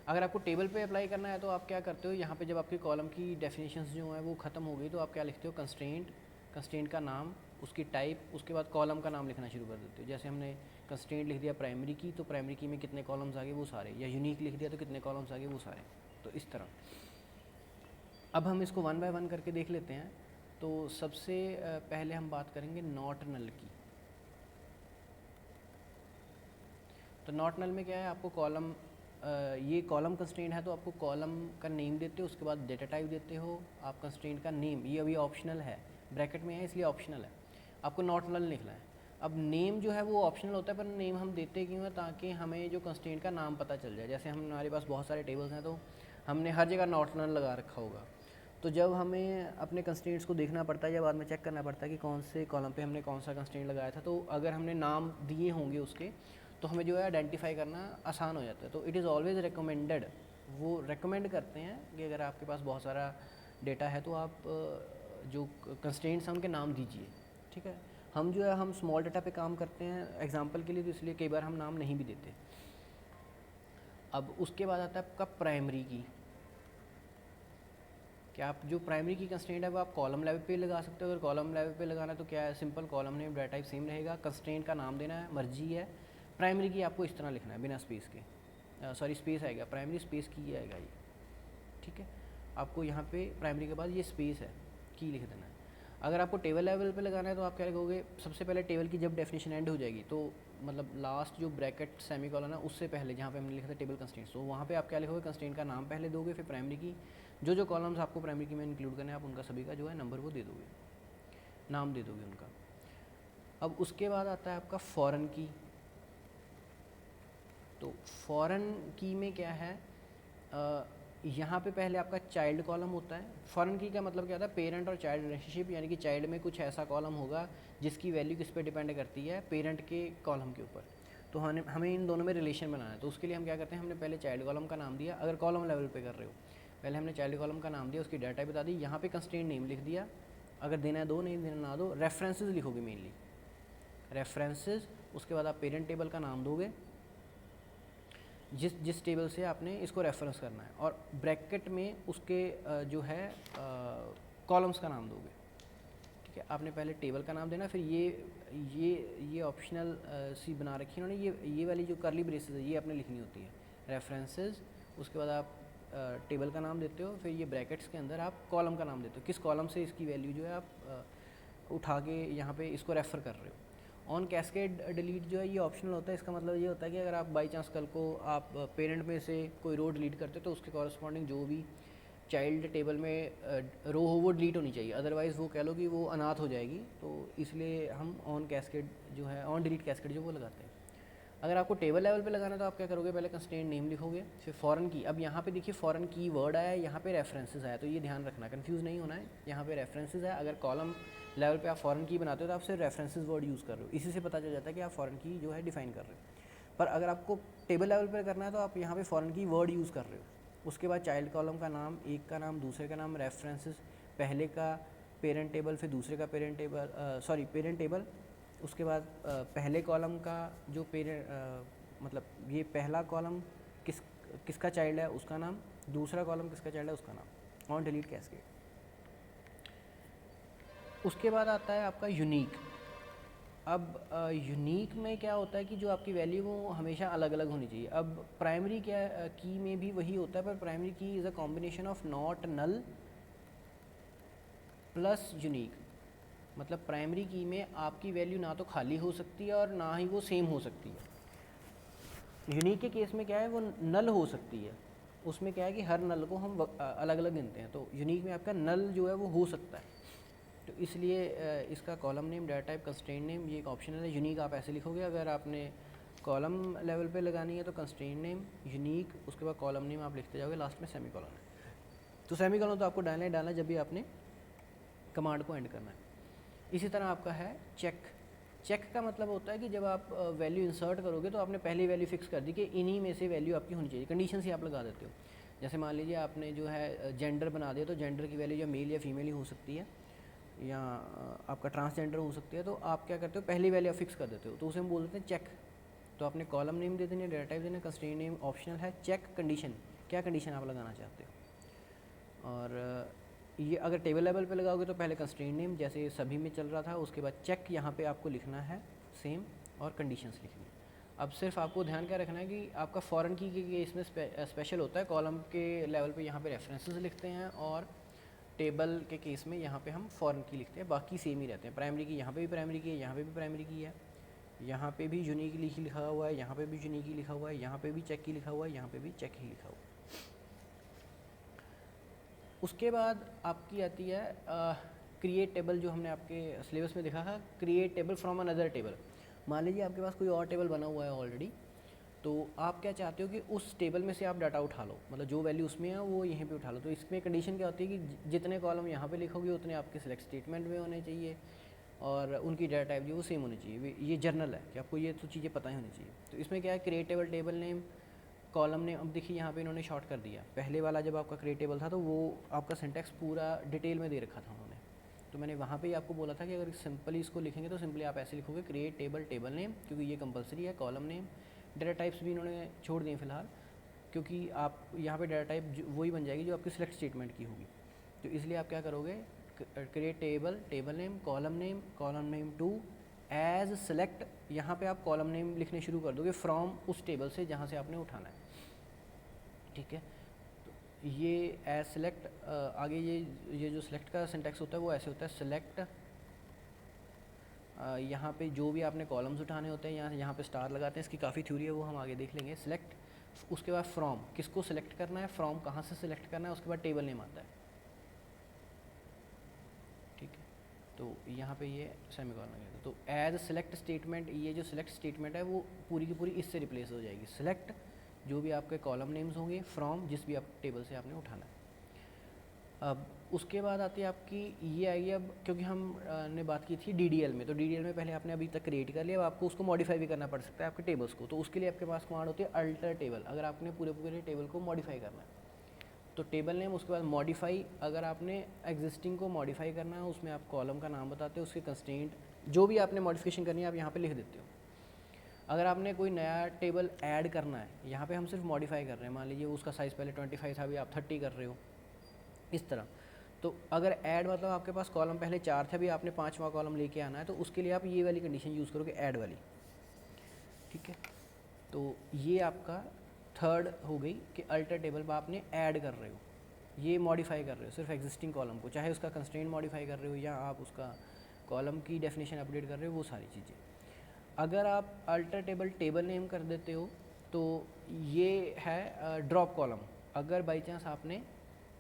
अगर आपको टेबल पे अप्लाई करना है तो आप क्या करते हो, यहाँ पे जब आपके कॉलम की डेफिनेशंस जो हैं वो ख़त्म हो गई तो आप क्या लिखते हो, कंस्ट्रेंट, कंस्ट्रेंट का नाम, उसकी टाइप, उसके बाद कॉलम का नाम लिखना शुरू कर देते हो। जैसे हमने कंस्ट्रेंट लिख दिया प्राइमरी की, तो प्राइमरी की में कितने कॉलम्स आ गए वो सारे, या यूनिक लिख दिया तो कितने कॉलम्स आ गए वो सारे, तो इस तरह। अब हम इसको 1 बाय 1 करके देख लेते हैं। तो सबसे पहले हम बात करेंगे नॉट नल की। तो नॉट नल में क्या है, आपको कॉलम, ये कॉलम कंस्ट्रेंट है तो आपको कॉलम का नेम देते हो, उसके बाद डेटा टाइप देते हो, आप कंस्ट्रेंट का नेम, ये अभी ऑप्शनल है, ब्रैकेट में है इसलिए ऑप्शनल है, आपको नॉट नल लिखना है। अब नेम जो है वो ऑप्शनल होता है, पर नेम हम देते क्यों है, ताकि हमें जो कंस्ट्रेंट का नाम पता चल जाए। जैसे हमारे पास बहुत सारे टेबल्स हैं तो हमने हर जगह नॉट नल लगा रखा होगा, तो जब हमें अपने कंस्ट्रेंट्स को देखना पड़ता है या बाद में चेक करना पड़ता है कि कौन से कॉलम पे हमने कौन सा कंस्ट्रेंट लगाया था, तो अगर हमने नाम दिए होंगे उसके, तो हमें जो है आइडेंटिफाई करना आसान हो जाता है। तो इट इज़ ऑलवेज़ रिकमेंडेड, वो रेकमेंड करते हैं कि अगर आपके पास बहुत सारा डेटा है तो आप जो कंस्ट्रेंट्स हैं उनके नाम दीजिए, ठीक है। हम जो है हम स्मॉल डाटा पे काम करते हैं एग्जांपल के लिए, तो इसलिए कई बार हम नाम नहीं भी देते। अब उसके बाद आता है आपका प्राइमरी की। क्या आप जो प्राइमरी की कंस्ट्रेंट है वो आप कॉलम लेवल पे लगा सकते हो। अगर कॉलम लेवल पे लगाना है तो क्या है, simple column name, data type same रहेगा, कंस्ट्रेंट का नाम देना है, मर्जी है। प्राइमरी की आपको इस तरह लिखना है बिना स्पेस के, सॉरी स्पेस आएगा, प्राइमरी स्पेस की आएगा ये, ठीक है। आपको यहाँ पे प्राइमरी के बाद ये स्पेस है, की लिख देना है। अगर आपको टेबल लेवल पे लगाना है तो आप क्या लिखोगे, सबसे पहले टेबल की जब डेफिनेशन एंड हो जाएगी तो मतलब लास्ट जो ब्रैकेट सेमी कॉलन है उससे पहले जहाँ पे हमने लिखा था टेबल कंस्ट्रेंट्स, तो वहाँ पे आप क्या लिखोगे, कंस्ट्रेंट का नाम पहले दोगे, फिर प्राइमरी की, जो कॉलम्स आपको प्राइमरी की में इंक्लूड करने हैं आप उनका सभी का जो है नंबर वो दे दोगे, नाम दे दोगे उनका। अब उसके बाद आता है आपका फॉरेन की। तो फॉरेन की में क्या है, यहाँ पे पहले आपका चाइल्ड कॉलम होता है। फॉरेन की का मतलब क्या होता है, पेरेंट और चाइल्ड रिलेशनशिप, यानी कि चाइल्ड में कुछ ऐसा कॉलम होगा जिसकी वैल्यू किस पे डिपेंड करती है, पेरेंट के कॉलम के ऊपर। तो हमें इन दोनों में रिलेशन बनाना है। तो उसके लिए हम क्या करते हैं, हमने पहले चाइल्ड कॉलम का नाम दिया, अगर कॉलम लेवल पे कर रहे हो, पहले हमने चाइल्ड कॉलम का नाम दिया, उसकी डाटा टाइप बता दी, यहाँ पे कंस्ट्रेंट नेम लिख दिया, अगर देना है दो, नहीं देना ना दो। रेफरेंसेस लिखोगे मेनली, रेफरेंसेस। उसके बाद आप पेरेंट टेबल का नाम दोगे, जिस टेबल से आपने इसको रेफरेंस करना है, और ब्रैकेट में उसके जो है कॉलम्स का नाम दोगे। ठीक है, आपने पहले टेबल का नाम देना, फिर ये ऑप्शनल सी बना रखी है उन्होंने, ये वाली जो करली ब्रेसेस है ये आपने लिखनी होती है, रेफरेंसेस। उसके बाद आप टेबल का नाम देते हो, फिर ये ब्रैकेट्स के अंदर आप कॉलम का नाम देते हो, किस कॉलम से इसकी वैल्यू जो है आप उठा के यहाँ पे इसको रेफ़र कर रहे हो। ऑन कैस्केड डिलीट जो है ये ऑप्शनल होता है, इसका मतलब ये होता है कि अगर आप बाई चांस कल को आप पेरेंट में से कोई रो डिलीट करते हो तो उसके कॉरस्पॉन्डिंग जो भी चाइल्ड टेबल में रो हो वो डिलीट होनी चाहिए, अदरवाइज़ वो कह लो कि वो अनाथ हो जाएगी। तो इसलिए हम ऑन कैस्केड जो है, ऑन डिलीट कैस्केड जो वो लगाते हैं। अगर आपको टेबल लेवल पे लगाना है तो आप क्या करोगे, पहले कंस्ट्रेंट नेम लिखोगे, फिर फॉरेन की। अब यहाँ पे देखिए फॉरेन की वर्ड आया है, यहाँ पे रेफरेंसेस आया, तो ये ध्यान रखना, कंफ्यूज नहीं होना है। यहाँ पे रेफरेंसेस है, अगर कॉलम लेवल पे आप फॉरेन की बनाते हो तो आप सिर्फ रेफरेंसेस वर्ड यूज़ कर रहे हो, इसी से पता चल जाता है कि आप फॉरेन की जो है डिफाइन कर रहे हो। पर अगर आपको टेबल लेवल पर करना है तो आप यहाँ पर फॉरेन की वर्ड यूज़ कर रहे हो। उसके बाद चाइल्ड कॉलम का नाम, एक का नाम, दूसरे का नाम, रेफरेंसेस, पहले का पेरेंट टेबल, फिर दूसरे का पेरेंट टेबल। उसके बाद पहले कॉलम का जो मतलब ये पहला कॉलम किसका चाइल्ड है उसका नाम, दूसरा कॉलम किसका चाइल्ड है उसका नाम, ऑन डिलीट कैस्केड। उसके बाद आता है आपका यूनिक। अब यूनिक में क्या होता है कि जो आपकी वैल्यू वो हमेशा अलग अलग होनी चाहिए। अब प्राइमरी क्या की में भी वही होता है, पर primary key is a combination of not null plus unique. मतलब प्राइमरी की में आपकी वैल्यू ना तो खाली हो सकती है और ना ही वो सेम हो सकती है। यूनिक के केस में क्या है, वो नल हो सकती है, उसमें क्या है कि हर नल को हम अलग अलग गिनते हैं। तो यूनिक में आपका नल जो है वो हो सकता है, तो इसलिए इसका column name, data type, constraint name ये एक ऑप्शनल है। यूनिक आप ऐसे लिखोगे, अगर आपने कॉलम लेवल पे लगानी है तो कंस्ट्रेंट नेम, यूनिक, उसके बाद कॉलम नेम आप लिखते जाओगे, लास्ट में सेमी कॉलन है। तो सेमी कॉलन तो आपको डालना है जब भी आपने कमांड को एंड करना है। इसी तरह आपका है चेक। चेक का मतलब होता है कि जब आप वैल्यू इंसर्ट करोगे तो आपने पहली वैल्यू फिक्स कर दी कि इन्हीं में से वैल्यू आपकी होनी चाहिए, कंडीशन ही आप लगा देते हो। जैसे मान लीजिए आपने जो है जेंडर बना दिया, तो जेंडर की वैल्यू या मेल या फीमेल ही हो सकती है, या आपका ट्रांसजेंडर हो सकती है। तो आप क्या करते हो, पहली वैल्यू आप फिक्स कर देते हो, तो उसे हम बोल देते हैं चेक। तो आपने कॉलम नेम दे देना, डाटा टाइप देना, कंस्ट्रेंट नेम ऑप्शनल है, चेक कंडीशन, क्या कंडीशन आप लगाना चाहते हो। और ये अगर टेबल लेवल पे लगाओगे तो पहले कंस्ट्रेंट नेम जैसे सभी में चल रहा था, उसके बाद चेक यहाँ पे आपको लिखना है सेम, और कंडीशंस लिखनी है। अब सिर्फ आपको ध्यान क्या रखना है कि आपका फॉरेन की के केस में स्पेशल होता है, कॉलम के लेवल पे यहाँ पे रेफरेंसेस लिखते हैं, और टेबल के केस में यहाँ पे हम फॉरेन की लिखते हैं, बाकी सेम ही रहते हैं। प्राइमरी की यहाँ पे भी प्राइमरी की है, यहाँ पे भी प्राइमरी की है, यहाँ पे भी यूनिक लिखा हुआ है, यहाँ पे भी यूनिक लिखा हुआ है, यहाँ पे भी चेक ही लिखा हुआ है, यहाँ पे भी चेक ही लिखा हुआ है। उसके बाद आपकी आती है क्रिएट टेबल, जो हमने आपके सिलेबस में देखा था, create table from another table. मान लीजिए आपके पास कोई और टेबल बना हुआ है ऑलरेडी, तो आप क्या चाहते हो कि उस टेबल में से आप डाटा उठा लो, मतलब जो वैल्यू उसमें है वो यहीं पे उठा लो। तो इसमें कंडीशन क्या होती है कि जितने कॉलम यहाँ पे लिखोगे उतने आपके सिलेक्ट स्टेटमेंट में होने चाहिए, और उनकी डाटा टाइप जो वो सेम होनी चाहिए। ये जर्नल है कि आपको ये तो चीज़ें पता ही होनी चाहिए। तो इसमें क्या है, create table, table name, column name. अब देखिए यहाँ पे इन्होंने शॉर्ट कर दिया, पहले वाला जब आपका क्रिएट टेबल था तो वो आपका सिंटैक्स पूरा डिटेल में दे रखा था उन्होंने, तो मैंने वहाँ पे ही आपको बोला था कि अगर सिंपली इसको लिखेंगे तो सिंपली आप ऐसे लिखोगे, क्रिएट टेबल, टेबल नेम, क्योंकि ये कंपलसरी है। कॉलम नेम, डाटा टाइप्स भी इन्होंने छोड़ दिए फिलहाल, क्योंकि आप यहाँ पे डाटा टाइप वही बन जाएगी जो आपकी सिलेक्ट स्टेटमेंट की होगी। तो इसलिए आप क्या करोगे, create table, table name, column name two as select, यहाँ पे आप कॉलम नेम लिखने शुरू कर दोगे फ्रॉम उस टेबल से जहाँ से आपने उठाना है। ठीक है, तो ये एज सेलेक्ट, आगे ये जो सिलेक्ट का सिंटैक्स होता है वो ऐसे होता है, सेलेक्ट, यहाँ पे जो भी आपने कॉलम्स उठाने होते हैं यहाँ पे स्टार लगाते हैं, इसकी काफ़ी थ्योरी है वो हम आगे देख लेंगे। सिलेक्ट, उसके बाद फ्रॉम, किसको सिलेक्ट करना है, फ्रॉम कहाँ से सिलेक्ट करना है, उसके बाद टेबल नेम आता है। ठीक है, तो यहाँ पे ये सेमीकोलन लगेगा। तो एज सेलेक्ट स्टेटमेंट, ये जो सिलेक्ट स्टेटमेंट है वो पूरी की पूरी इससे रिप्लेस हो जाएगी। सिलेक्ट जो भी आपके कॉलम नेम्स होंगे, फ्रॉम जिस भी आप टेबल से आपने उठाना है। अब उसके बाद आती है आपकी ये आएगी, अब क्योंकि हम ने बात की थी DDL में, तो DDL में पहले आपने अभी तक क्रिएट कर लिया, अब आपको उसको मॉडिफाई भी करना पड़ सकता है आपके टेबल्स को। तो उसके लिए आपके पास कमांड होती है अल्टर टेबल, अगर आपने पूरे पूरे टेबल को मॉडिफाई करना है। तो टेबल नेम, उसके बाद मॉडिफाई, अगर आपने एग्जिस्टिंग को मॉडिफाई करना है उसमें आप कॉलम का नाम बताते हो, उसके कंस्ट्रेंट जो भी आपने मॉडिफिकेशन करनी है आप यहाँ पे लिख देते हो। अगर आपने कोई नया टेबल ऐड करना है, यहाँ पे हम सिर्फ मॉडिफाई कर रहे हैं, मान लीजिए उसका साइज़ पहले 25 था, अभी आप 30 कर रहे हो, इस तरह। तो अगर ऐड मतलब आपके पास कॉलम पहले 4 थे, अभी आपने 5वां कॉलम लेके आना है, तो उसके लिए आप ये वाली कंडीशन यूज़ करोगे, ऐड वाली, ठीक है। तो ये आपका थर्ड हो गई कि अल्टर टेबल पर आपने ऐड कर रहे हो, ये मॉडिफाई कर रहे हो सिर्फ एग्जिस्टिंग कॉलम को, चाहे उसका कंस्ट्रेंट मॉडिफाई कर रहे हो या आप उसका कॉलम की डेफिनेशन अपडेट कर रहे हो, वो सारी चीज़ें। अगर आप अल्टर टेबल टेबल नेम कर देते हो तो ये है ड्रॉप कॉलम। अगर बाई चांस आपने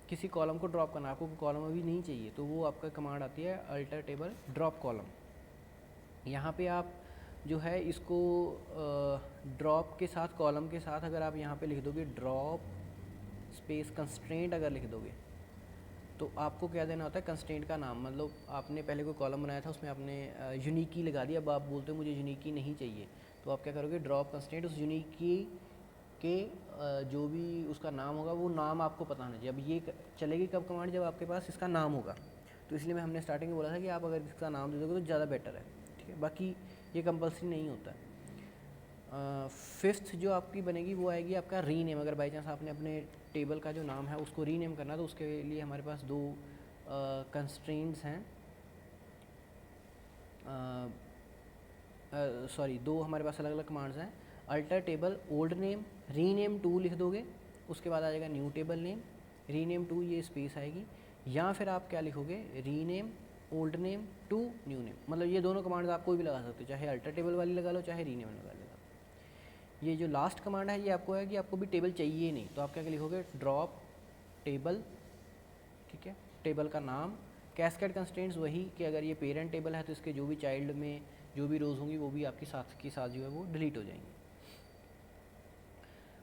किसी कॉलम को ड्रॉप करना, आपको कॉलम अभी नहीं चाहिए, तो वो आपका कमांड आती है अल्टर टेबल ड्रॉप कॉलम। यहाँ पे आप जो है इसको ड्रॉप के साथ, कॉलम के साथ अगर आप यहाँ पे लिख दोगे ड्रॉप स्पेस कंस्ट्रेंट, अगर लिख दोगे तो आपको क्या देना होता है, कंस्ट्रेंट का नाम, मतलब आपने पहले कोई कॉलम बनाया था उसमें आपने यूनिक की लगा दिया, अब आप बोलते हो मुझे यूनिक की नहीं चाहिए, तो आप क्या करोगे, ड्रॉप कंस्ट्रेंट, उस यूनिक की के जो भी उसका नाम होगा वो नाम आपको पता होना चाहिए। अब ये चलेगी कब कमांड, जब आपके पास इसका नाम होगा। तो इसलिए हमने स्टार्टिंग में बोला था कि आप अगर इसका नाम दे दोगे तो ज़्यादा बेटर है, ठीक है, बाकी ये कंपल्सरी नहीं होता है। फिफ्थ जो आपकी बनेगी वो आएगी आपका रीनेम। अगर बाई चांस आपने अपने टेबल का जो नाम है उसको रीनेम करना, तो उसके लिए हमारे पास दो कंस्ट्रेंट्स हैं, सॉरी दो हमारे पास अलग अलग कमांड्स हैं। Alter table old name, rename to लिख दोगे, उसके बाद आ जाएगा new table name, rename to ये स्पेस आएगी, या फिर आप क्या लिखोगे, rename old name to new name. मतलब ये दोनों कमांड्स आप कोई भी लगा सकते हो, चाहे अल्टर टेबल वाली लगा लो चाहे रीनेम लगा लो। ये जो लास्ट कमांड है ये आपको है कि आपको भी टेबल चाहिए नहीं, तो आप क्या लिखोगे, ड्रॉप टेबल, ठीक है, टेबल का नाम, कैस्केड कंस्ट्रेंट्स वही कि अगर ये पेरेंट टेबल है तो इसके जो भी चाइल्ड में जो भी रोज़ होंगी वो भी आपकी साथ के साथ जो है वो डिलीट हो जाएंगी।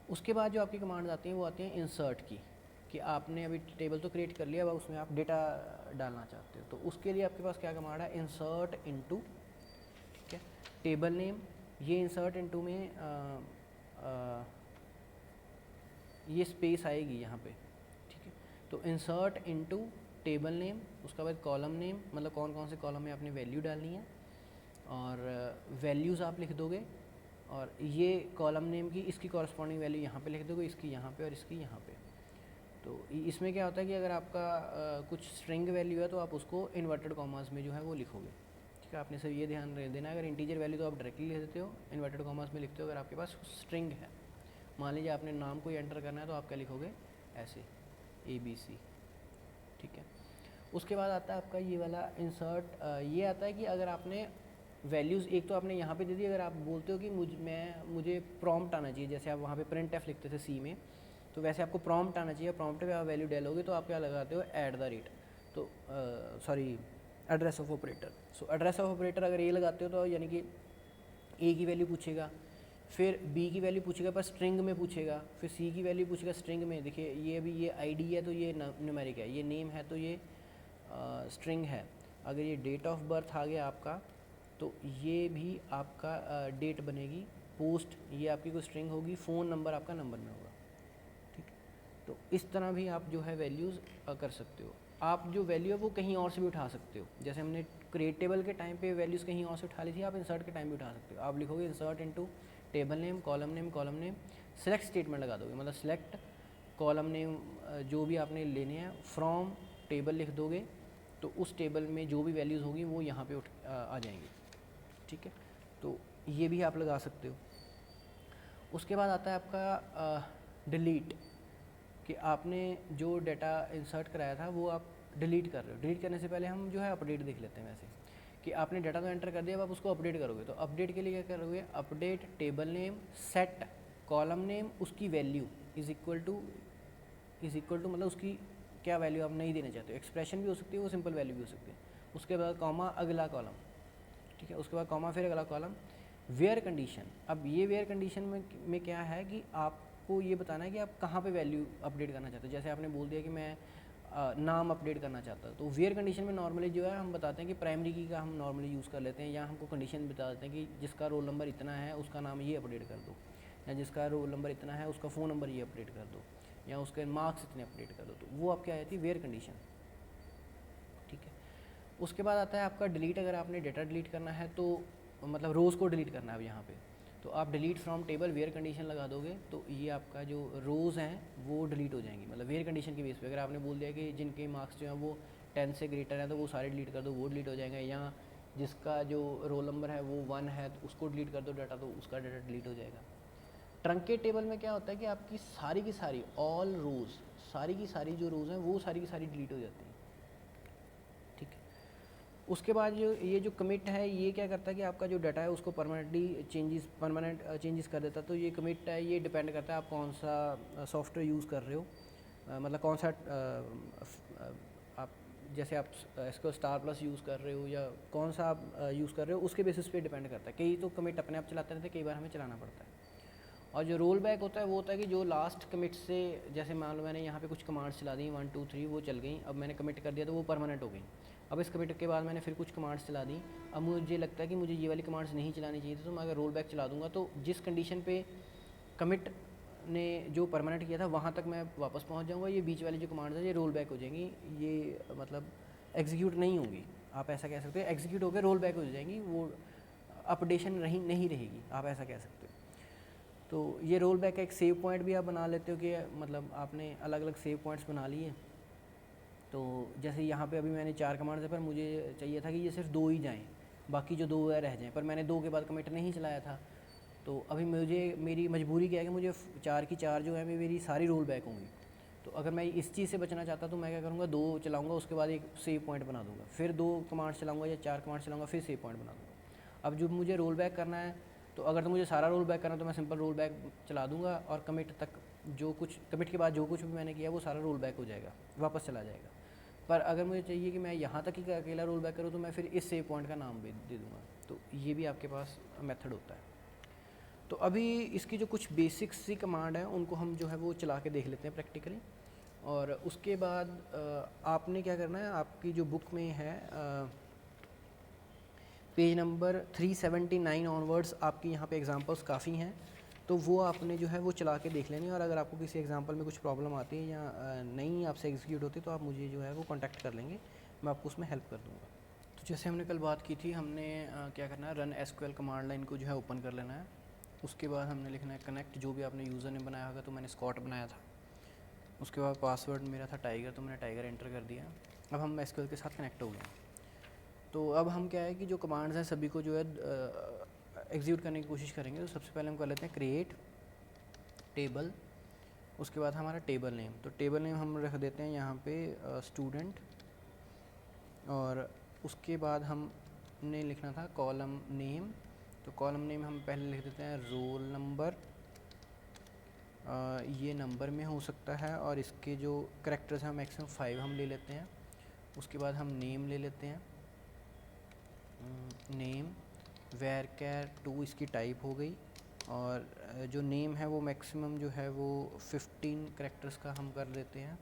उसके बाद जो आपकी कमांड्स आती हैं वो आती हैं इंसर्ट की, कि आपने अभी टेबल तो क्रिएट कर लिया, अब उसमें आप डेटा डालना चाहते हो, तो उसके लिए आपके पास क्या कमांड है, इंसर्ट इनटू, ठीक है, टेबल नेम। ये इंसर्ट इनटू में ये स्पेस आएगी यहाँ पे, ठीक है। तो इंसर्ट इनटू टेबल नेम, उसके बाद कॉलम नेम, मतलब कौन कौन से कॉलम में आपने वैल्यू डालनी है, और वैल्यूज़ आप लिख दोगे, और ये कॉलम नेम की इसकी कॉरस्पॉन्डिंग वैल्यू यहाँ पे लिख दोगे, इसकी यहाँ पे और इसकी यहाँ पे। तो इसमें क्या होता है कि अगर आपका कुछ स्ट्रिंग वैल्यू है तो आप उसको इन्वर्टेड कॉमास में जो है वो लिखोगे, ठीक है। आपने सिर्फ ये ध्यान देना है, अगर इंटीजर वैल्यू तो आप डायरेक्टली लिख देते हो, इन्वर्टेड कॉमास में लिखते हो। अगर आपके पास स्ट्रिंग है, मान लीजिए आपने नाम को एंटर करना है, तो आप क्या लिखोगे, ऐसे ABC, ठीक है। उसके बाद आता है आपका ये वाला इंसर्ट, ये आता है कि अगर आपने वैल्यूज़ एक तो आपने यहाँ पे दे दी, अगर आप बोलते हो कि मुझे प्रॉम्प्ट आना चाहिए, जैसे आप वहाँ पे printf लिखते थे C में, तो वैसे आपको प्रॉम्प्ट आना चाहिए, प्रॉम्प्ट पे आप वैल्यू डालोगे तो आप क्या लगाते हो, @ तो sorry address of operator. So address of operator अगर ये लगाते हो तो यानी कि A की वैल्यू पूछेगा, फिर B की वैल्यू पूछेगा पर स्ट्रिंग में पूछेगा, फिर C की वैल्यू पूछेगा स्ट्रिंग में। देखिए ये अभी ये ID है तो ये न्यूमेरिक है, ये नेम है तो ये स्ट्रिंग है। अगर ये डेट ऑफ बर्थ आ गया आपका तो ये भी आपका डेट बनेगी, पोस्ट ये आपकी कोई स्ट्रिंग होगी, फ़ोन नंबर आपका नंबर में होगा, ठीक। तो इस तरह भी आप जो है वैल्यूज़ कर सकते हो। आप जो वैल्यू है वो कहीं और से भी उठा सकते हो, जैसे हमने क्रिएट टेबल के टाइम पे वैल्यूज़ कहीं और से उठा ली थी, आप इंसर्ट के टाइम भी उठा सकते हो। आप लिखोगे insert into table name, column name, select statement लगा दोगे, मतलब सेलेक्ट कॉलम नेम जो भी आपने लेने हैं, फ्रॉम टेबल लिख दोगे, तो उस टेबल में जो भी वैल्यूज़ होगी वो यहाँ पे आ जाएंगी, ठीक है। तो ये भी आप लगा सकते हो। उसके बाद आता है आपका डिलीट, कि आपने जो डाटा इंसर्ट कराया था वो आप डिलीट कर रहे हो। डिलीट करने से पहले हम जो है अपडेट देख लेते हैं, वैसे कि आपने डाटा तो एंटर कर दिया, अब आप उसको अपडेट करोगे, तो अपडेट के लिए क्या करोगे, update table name set column name, उसकी वैल्यू इज़ इक्वल टू मतलब उसकी क्या वैल्यू आप नहीं देना चाहते हो, एक्सप्रेशन भी हो सकती है, वो सिंपल वैल्यू भी हो सकती है। उसके बाद कॉमा अगला कॉलम, ठीक है, उसके बाद कॉमा फिर अगला कॉलम, वेयर कंडीशन। अब ये वेयर कंडीशन में क्या है कि आपको ये बताना है कि आप कहाँ पे वैल्यू अपडेट करना चाहते हो। जैसे आपने बोल दिया कि मैं नाम अपडेट करना चाहता है। तो वेयर कंडीशन में नॉर्मली जो है हम बताते हैं कि प्राइमरी की का हम नॉर्मली यूज़ कर लेते हैं, या हमको कंडीशन बता देते हैं कि जिसका रोल नंबर इतना है उसका नाम ये अपडेट कर दो, या जिसका रोल नंबर इतना है उसका फ़ोन नंबर ये अपडेट कर दो, या उसके मार्क्स इतने अपडेट कर दो। तो वो आपकी आ जाती है वेयर कंडीशन, ठीक है। उसके बाद आता है आपका डिलीट। अगर आपने डेटा डिलीट करना है तो मतलब रोज़ को डिलीट करना है अब यहाँ पे, तो आप delete from table where condition लगा दोगे तो ये आपका जो रोज़ हैं वो डिलीट हो जाएंगी, मतलब वेयर कंडीशन के बेस पे। अगर आपने बोल दिया कि जिनके मार्क्स जो हैं वो 10 से ग्रेटर है तो वो सारे डिलीट कर दो, वो डिलीट हो जाएंगे, या जिसका जो रोल नंबर है वो 1 है तो उसको डिलीट कर दो डाटा, तो उसका डाटा डिलीट हो जाएगा। ट्रंकेट टेबल में क्या होता है कि आपकी सारी की सारी ऑल रोज़, सारी की सारी जो रोज़ हैं वो सारी की सारी डिलीट हो जाती हैं, ठीक है। उसके बाद जो ये जो कमिट है ये क्या करता है कि आपका जो डाटा है उसको परमानेंट चेंजेस कर देता है। तो ये कमिट है ये डिपेंड करता है आप कौन सा सॉफ्टवेयर यूज़ कर रहे हो, मतलब कौन सा आप जैसे आप इसको स्टार प्लस यूज़ कर रहे हो या कौन सा आप यूज़ कर रहे हो उसके बेसिस पे डिपेंड करता है। कई तो कमिट अपने आप चलाते रहते हैं, कई बार हमें चलाना पड़ता है। और जो रोल बैक होता है वो होता है कि जो लास्ट कमिट से, जैसे मान लो मैंने यहाँ पे कुछ कमांड्स चला दी 1 2 3 वो चल गई, अब मैंने कमिट कर दिया तो वो परमानेंट हो गई। अब इस कमिट के बाद मैंने फिर कुछ कमांड्स चला दी, अब मुझे लगता है कि मुझे ये वाली कमांड्स नहीं चलानी चाहिए थी, तो मैं अगर रोल बैक चला दूँगा तो जिस कंडीशन पे कमिट ने जो परमानेंट किया था वहाँ तक मैं वापस पहुँच जाऊँगा, ये बीच वाली जो कमांड्स हैं ये रोल बैक हो जाएंगी, ये मतलब एग्जीक्यूट नहीं होंगी। आप ऐसा कह सकते हो, एग्जीक्यूट होकर रोल बैक हो जाएंगी, वो अपडेशन नहीं रहेगी, आप ऐसा कह सकते हो। तो ये रोल बैक का एक सेव पॉइंट भी आप बना लेते हो कि मतलब आपने अलग अलग सेव पॉइंट्स बना लिए। तो जैसे यहाँ पे अभी मैंने 4 कमांड्स है पर मुझे चाहिए था कि ये सिर्फ 2 ही जाएँ, बाकी जो 2 है रह जाएँ, पर मैंने 2 के बाद कमिट नहीं चलाया था। तो अभी मुझे मेरी मजबूरी क्या है कि मुझे 4 की 4 जो है मेरी सारी रोल बैक होंगी। तो अगर मैं इस चीज़ से बचना चाहता तो मैं क्या करूँगा, 2 चलाऊँगा उसके बाद एक सेव पॉइंट बना दूँगा, फिर 2 कमांड्स चलाऊँगा या 4 कमांड्स चलाऊँगा फिर सेव पॉइंट बना दूँगा। अब जब मुझे रोल बैक करना है तो अगर तो मुझे सारा रोल बैक करना है तो मैं सिंपल रोल बैक चला दूँगा और कमिट तक जो कुछ कमिट के बाद जो कुछ भी मैंने किया वो सारा रोल बैक हो जाएगा, वापस चला जाएगा। पर अगर मुझे चाहिए कि मैं यहाँ तक ही अकेला रोल बैक करूँ तो मैं फिर इस सेव पॉइंट का नाम भी दे दूँगा। तो ये भी आपके पास मेथड होता है। तो अभी इसकी जो कुछ बेसिक्स सी कमांड है उनको हम जो है वो चला के देख लेते हैं प्रैक्टिकली, और उसके बाद आपने क्या करना है, आपकी जो बुक में है पेज नंबर 379 ऑनवर्ड्स आपकी यहाँ पे एग्जांपल्स काफ़ी हैं, तो वो आपने जो है वो चला के देख लेनी है। और अगर आपको किसी एग्जांपल में कुछ प्रॉब्लम आती है या नहीं आपसे एग्जीक्यूट होती तो आप मुझे जो है वो कांटेक्ट कर लेंगे, मैं आपको उसमें हेल्प कर दूँगा। तो जैसे हमने कल बात की थी, हमने क्या करना है, रन एसक्यूएल कमांड लाइन को जो है ओपन कर लेना है। उसके बाद हमने लिखना है कनेक्ट, जो भी आपने यूज़र ने बनाया होगा, तो मैंने स्कॉट बनाया था। उसके बाद पासवर्ड मेरा था टाइगर, तो मैंने टाइगर एंटर कर दिया। अब हम एसक्यूएल के साथ कनेक्ट हो गए। तो अब हम क्या है कि जो कमांड्स हैं सभी को जो है एग्जीक्यूट करने की कोशिश करेंगे। तो सबसे पहले हम कर लेते हैं क्रिएट टेबल, उसके बाद हमारा टेबल नेम। तो टेबल नेम हम रख देते हैं यहाँ पे स्टूडेंट, और उसके बाद हमने लिखना था कॉलम नेम। तो कॉलम नेम हम पहले लिख देते हैं रोल नंबर, ये नंबर में हो सकता है, और इसके जो करेक्टर्स हैं मैक्सिमम 5 हम ले लेते हैं। उसके बाद हम नेम ले लेते हैं, नेम वैरचर 2 इसकी टाइप हो गई, और जो नेम है वो मैक्सिमम जो है वो 15 करेक्टर्स का हम कर देते हैं।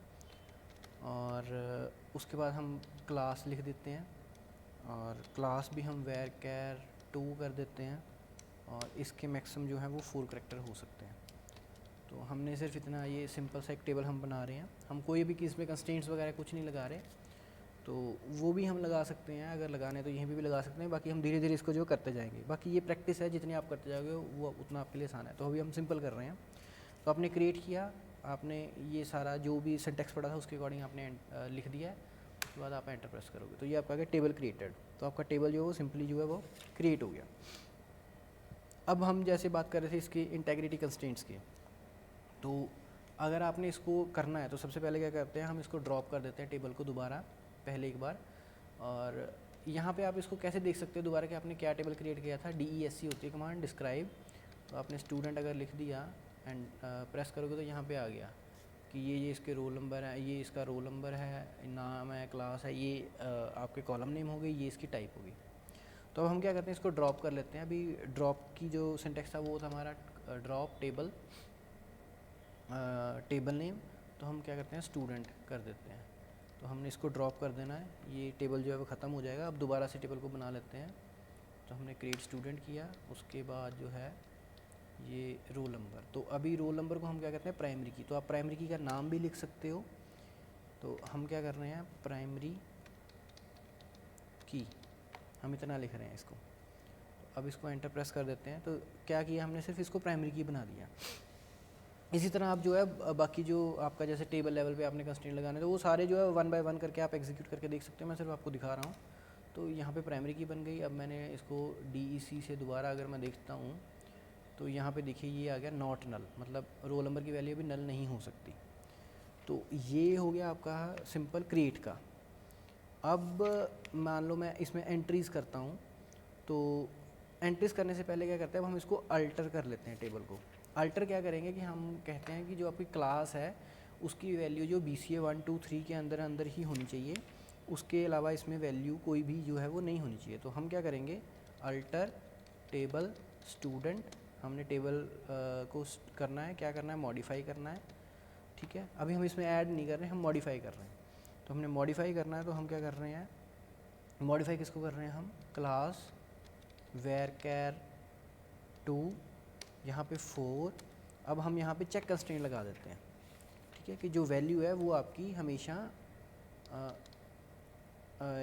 और उसके बाद हम क्लास लिख देते हैं, और क्लास भी हम वैरचर 2 कर देते हैं, और इसके मैक्सिमम जो है वो 4 करेक्टर हो सकते हैं। तो हमने सिर्फ इतना, ये सिंपल सा एक टेबल हम बना रहे हैं, हम कोई भी इसमें कंस्ट्रेंट्स वगैरह कुछ नहीं लगा रहे। तो वो भी हम लगा सकते हैं, अगर लगाने तो यहीं भी लगा सकते हैं, बाकी हम धीरे धीरे इसको जो करते जाएंगे। बाकी ये प्रैक्टिस है, जितनी आप करते जाओगे वो उतना आपके लिए आसान है। तो अभी हम सिंपल कर रहे हैं। तो आपने क्रिएट किया, आपने ये सारा जो भी सिंटेक्स पड़ा था उसके अकॉर्डिंग आपने लिख दिया है। उसके बाद आप एंटर प्रेस करोगे तो ये आपका क्या टेबल क्रिएटेड। तो आपका टेबल जो है वो सिंपली जो है वो क्रिएट हो गया। अब हम जैसे बात कर रहे थे इसकी इंटेग्रिटी कंस्ट्रेंट्स की, तो अगर आपने इसको करना है तो सबसे पहले क्या करते हैं, हम इसको ड्रॉप कर देते हैं टेबल को दोबारा पहले एक बार। और यहाँ पे आप इसको कैसे देख सकते हो दोबारा कि आपने क्या टेबल क्रिएट किया था। DESC होती है कमांड, डिस्क्राइब। तो आपने स्टूडेंट अगर लिख दिया एंड प्रेस करोगे तो यहाँ पे आ गया कि ये इसके रोल नंबर है, ये इसका रोल नंबर है, नाम है, क्लास है, ये आपके कॉलम नेम हो गई, ये इसकी टाइप होगी। तो अब हम क्या करते हैं, इसको ड्रॉप कर लेते हैं। अभी ड्रॉप की जो सिंटेक्स था वो था हमारा ड्रॉप टेबल टेबल नेम। तो हम क्या करते हैं, स्टूडेंट कर देते हैं। तो हमने इसको ड्रॉप कर देना है, ये टेबल जो है वो ख़त्म हो जाएगा। अब दोबारा से टेबल को बना लेते हैं। तो हमने क्रिएट स्टूडेंट किया, उसके बाद जो है ये रोल नंबर। तो अभी रोल नंबर को हम क्या कहते हैं, प्राइमरी की। तो आप प्राइमरी की का नाम भी लिख सकते हो। तो हम क्या कर रहे हैं, प्राइमरी की, हम इतना लिख रहे हैं इसको। तो अब इसको एंटर प्रेस कर देते हैं। तो क्या किया हमने, सिर्फ इसको प्राइमरी की बना दिया। इसी तरह आप जो है बाकी जो आपका जैसे टेबल लेवल पे आपने कंस्ट्रेंट लगाने, तो वो सारे जो है 1 बाय 1 करके आप एग्जीक्यूट करके देख सकते हैं। मैं सिर्फ आपको दिखा रहा हूँ। तो यहाँ पे प्राइमरी की बन गई। अब मैंने इसको DEC से दोबारा अगर मैं देखता हूँ तो यहाँ पे देखिए ये आ गया नॉट नल, मतलब रोल नंबर की वैल्यू अभी नल नहीं हो सकती। तो ये हो गया आपका सिंपल क्रिएट का। अब मान लो मैं इसमें एंट्रीज़ करता हूँ। तो एंट्रीज़ करने से पहले क्या करते हैं, हम इसको अल्टर कर लेते हैं टेबल को। अल्टर क्या करेंगे कि हम कहते हैं कि जो आपकी क्लास है उसकी वैल्यू जो BCA 1 2 3 के अंदर अंदर ही होनी चाहिए, उसके अलावा इसमें वैल्यू कोई भी जो है वो नहीं होनी चाहिए। तो हम क्या करेंगे, अल्टर टेबल स्टूडेंट, हमने टेबल को करना है, क्या करना है, मॉडिफाई करना है। ठीक है, अभी हम इसमें ऐड नहीं कर रहे हैं, हम मॉडिफाई कर रहे हैं। तो हमने मॉडिफाई करना है, तो हम क्या कर रहे हैं, मॉडिफाई किसको कर रहे हैं हम, क्लास varchar 2 यहाँ पे 4। अब हम यहाँ पे चेक कंस्ट्रेंट लगा देते हैं। ठीक है, कि जो वैल्यू है वो आपकी हमेशा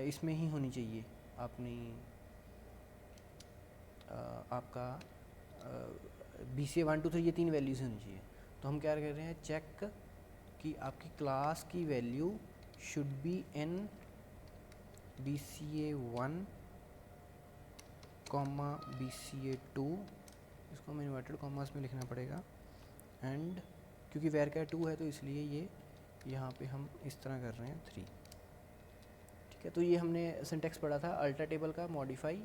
इसमें ही होनी चाहिए, अपनी आपका BCA 1 2 3 ये 3 वैल्यूज़ होनी चाहिए। तो हम क्या कर रहे हैं, चेक कि आपकी क्लास की value should be in BCA 1, BCA 2, इसको हमें इन्वर्टेड कॉमास में लिखना पड़ेगा। एंड क्योंकि varchar 2 है तो इसलिए ये यहाँ पे हम इस तरह कर रहे हैं 3। ठीक है, तो ये हमने सिंटेक्स पढ़ा था अल्टर टेबल का, मॉडिफाई,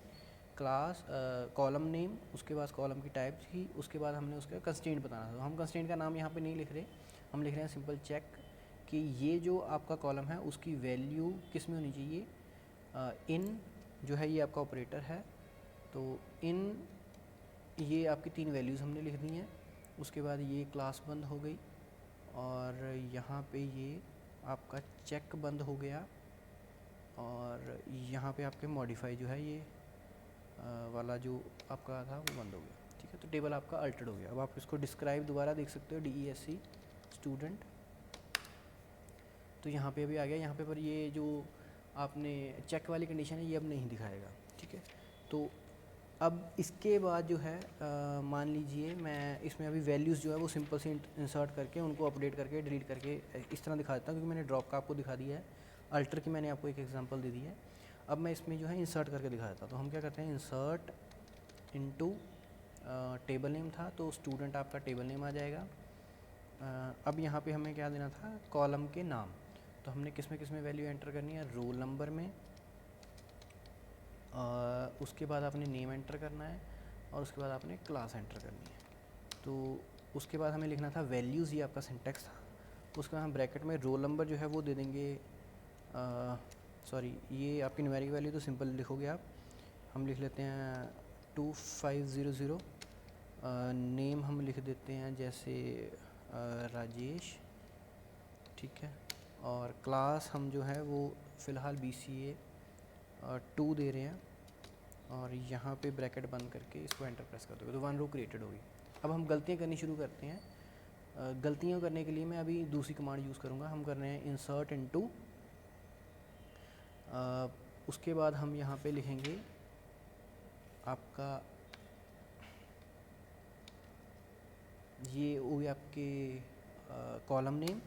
क्लास, कॉलम नेम, उसके बाद कॉलम की टाइप थी, उसके बाद हमने उसका कंस्ट्रेंट बताना था। तो हम कंस्ट्रेंट का नाम यहाँ पे नहीं लिख रहे, हम लिख रहे हैं सिंपल चेक कि ये जो आपका कॉलम है उसकी वैल्यू किस में होनी चाहिए, इन जो है ये आपका ऑपरेटर है। तो इन ये आपकी 3 वैल्यूज़ हमने लिख दी हैं। उसके बाद ये क्लास बंद हो गई और यहाँ पे ये आपका चेक बंद हो गया और यहाँ पे आपके मॉडिफाई जो है ये वाला जो आपका था वो बंद हो गया। ठीक है, तो टेबल आपका अल्टर्ड हो गया। अब आप इसको डिस्क्राइब दोबारा देख सकते हो, DESC स्टूडेंट। तो यहाँ पे अभी आ गया, यहाँ पे पर ये जो आपने चेक वाली कंडीशन है ये अब नहीं दिखाएगा। ठीक है, तो अब इसके बाद जो है मान लीजिए मैं इसमें अभी वैल्यूज़ जो है वो सिंपल से इंसर्ट करके उनको अपडेट करके डिलीट करके इस तरह दिखा देता हूँ, क्योंकि मैंने ड्रॉप का आपको दिखा दिया है, अल्टर की मैंने आपको एक एग्जांपल दे दी है। अब मैं इसमें जो है इंसर्ट करके दिखा देता हूँ। तो हम क्या करते हैं, इंसर्ट इनटू टेबल नेम था तो स्टूडेंट आपका टेबल नेम आ जाएगा। अब यहाँ पे हमें क्या देना था, कॉलम के नाम। तो हमने किस में वैल्यू एंटर करनी है, रोल नंबर में। उसके बाद आपने नेम एंटर करना है और उसके बाद आपने क्लास एंटर करनी है। तो उसके बाद हमें लिखना था वैल्यूज़, ये आपका सिंटेक्स था। उसके बाद हम ब्रैकेट में रोल नंबर जो है वो दे देंगे, सॉरी ये आपकी न्यूमेरिक वैल्यू तो सिंपल लिखोगे आप, हम लिख लेते हैं 2500। नेम हम लिख देते हैं जैसे राजेश। ठीक है, और क्लास हम जो है वो फ़िलहाल BCA 2 दे रहे हैं और यहाँ पे ब्रैकेट बंद करके इसको एंटर प्रेस कर दोगे तो 1 रो क्रिएटेड होगी। अब हम गलतियाँ करनी शुरू करते हैं। गलतियाँ करने के लिए मैं अभी दूसरी कमांड यूज़ करूँगा। हम कर रहे हैं इंसर्ट इनटू, उसके बाद हम यहाँ पे लिखेंगे आपका ये हो गया आपके कॉलम नेम,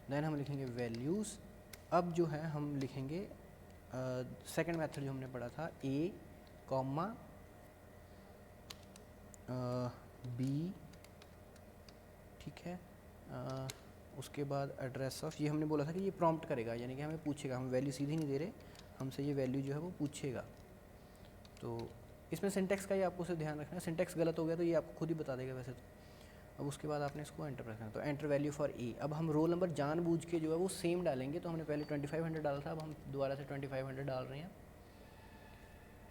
देन हम लिखेंगे वैल्यूज़। अब जो है हम लिखेंगे सेकंड मेथड जो हमने पढ़ा था, A, B। ठीक है, उसके बाद एड्रेस ऑफ, ये हमने बोला था कि ये प्रॉम्प्ट करेगा, यानी कि हमें पूछेगा, हम वैल्यू सीधी नहीं दे रहे, हमसे ये वैल्यू जो है वो पूछेगा। तो इसमें सिंटेक्स का ही आपको से ध्यान रखना है, सिंटेक्स गलत हो गया तो ये आपको खुद ही बता देगा वैसे तो। अब उसके बाद आपने इसको एंटर प्रेस करना, तो एंटर वैल्यू फॉर A। अब हम रोल नंबर जानबूझ के जो है वो सेम डालेंगे। तो हमने पहले 2500 डाला था, अब हम दोबारा से 2500 डाल रहे हैं।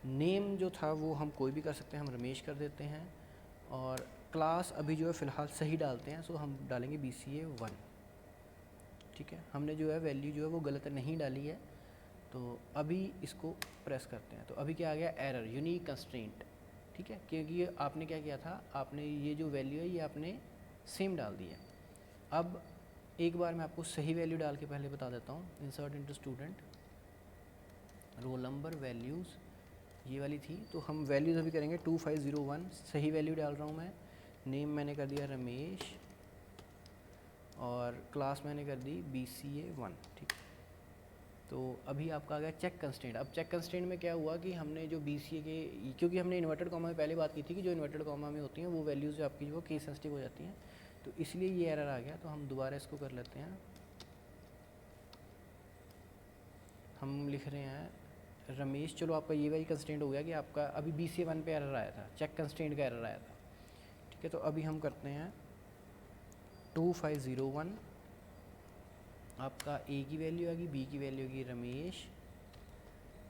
नेम जो था वो हम कोई भी कर सकते हैं, हम रमेश कर देते हैं। और क्लास अभी जो है फ़िलहाल सही डालते हैं, सो हम डालेंगे BCA 1। ठीक है, हमने जो है वैल्यू जो है वो गलत नहीं डाली है। तो अभी इसको प्रेस करते हैं, तो अभी क्या आ गया, एरर यूनिक कंस्ट्रेंट। ठीक है, क्योंकि ये आपने क्या किया था, आपने ये जो वैल्यू है ये आपने सेम डाल दी है। अब एक बार मैं आपको सही वैल्यू डाल के पहले बता देता हूँ। Insert into student, roll number, values ये वाली थी, तो हम वैल्यूज़ अभी करेंगे 2501, सही वैल्यू डाल रहा हूँ मैं। नेम मैंने कर दिया रमेश और क्लास मैंने कर दी BCA1। ठीक है, तो अभी आपका आ गया चेक कंस्ट्रेंट। अब चेक कंस्ट्रेंट में क्या हुआ कि हमने जो BCA के, क्योंकि हमने इन्वर्टेड कॉमा में पहले बात की थी कि जो इन्वर्टेड कॉमा में होती हैं वो वैल्यूज़ जो आपकी वो केस सेंसिटिव हो जाती हैं, तो इसलिए ये एरर आ गया। तो हम दोबारा इसको कर लेते हैं। हम लिख रहे हैं रमेश, चलो आपका ये वाली कंस्ट्रेंट हो गया कि आपका अभी BCA1 पे एरर आया था, चेक कंस्ट्रेंट का एरर आया था। ठीक है, तो अभी हम करते हैं 2501, आपका A की वैल्यू आएगी, B की वैल्यू होगी रमेश,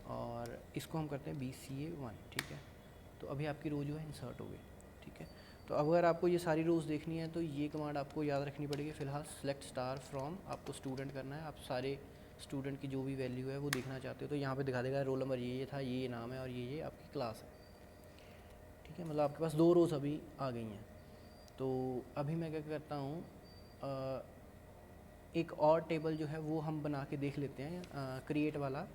और इसको हम करते हैं BCA1। ठीक है, तो अभी आपकी रो जो है इंसर्ट हो गई। ठीक है, तो अगर आपको ये सारी रोज़ देखनी है तो ये कमांड आपको याद रखनी पड़ेगी। फ़िलहाल सेलेक्ट स्टार फ्रॉम आपको स्टूडेंट करना है। आप सारे स्टूडेंट की जो भी वैल्यू है वो देखना चाहते हो तो यहाँ पे दिखा देगा रोल नंबर ये था, ये नाम है और ये आपकी क्लास है। ठीक है, मतलब आपके पास 2 रोज़ अभी आ गई हैं। तो अभी मैं क्या करता हूँ, एक और टेबल जो है वो हम बना के देख लेते हैं, क्रिएट वाला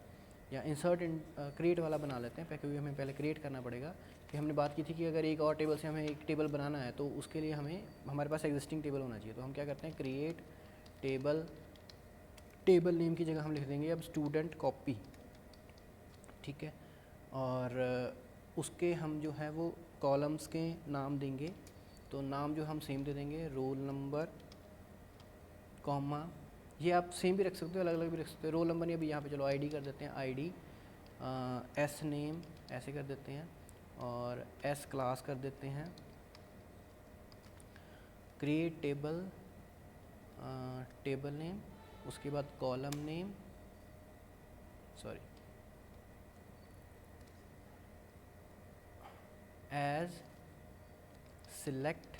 या इंसर्ट इन क्रिएट वाला बना लेते हैं, क्योंकि हमें पहले क्रिएट करना पड़ेगा। कि हमने बात की थी कि अगर एक और टेबल से हमें एक टेबल बनाना है तो उसके लिए हमारे पास एग्जिस्टिंग टेबल होना चाहिए। तो हम क्या करते हैं, क्रिएट टेबल, टेबल नेम की जगह हम लिख देंगे अब स्टूडेंट कॉपी। ठीक है, और उसके हम जो है वो कॉलम्स के नाम देंगे। तो नाम जो हम सेम दे देंगे, रोल नंबर, कॉमा, ये आप सेम भी रख सकते हो, अलग अलग भी रख सकते हो। रोल नंबर नहीं, अभी यहाँ पे चलो ID कर देते हैं, ID, S नेम ऐसे कर देते हैं, और S क्लास कर देते हैं। क्रिएट टेबल, टेबल नेम, उसके बाद column name, sorry, as select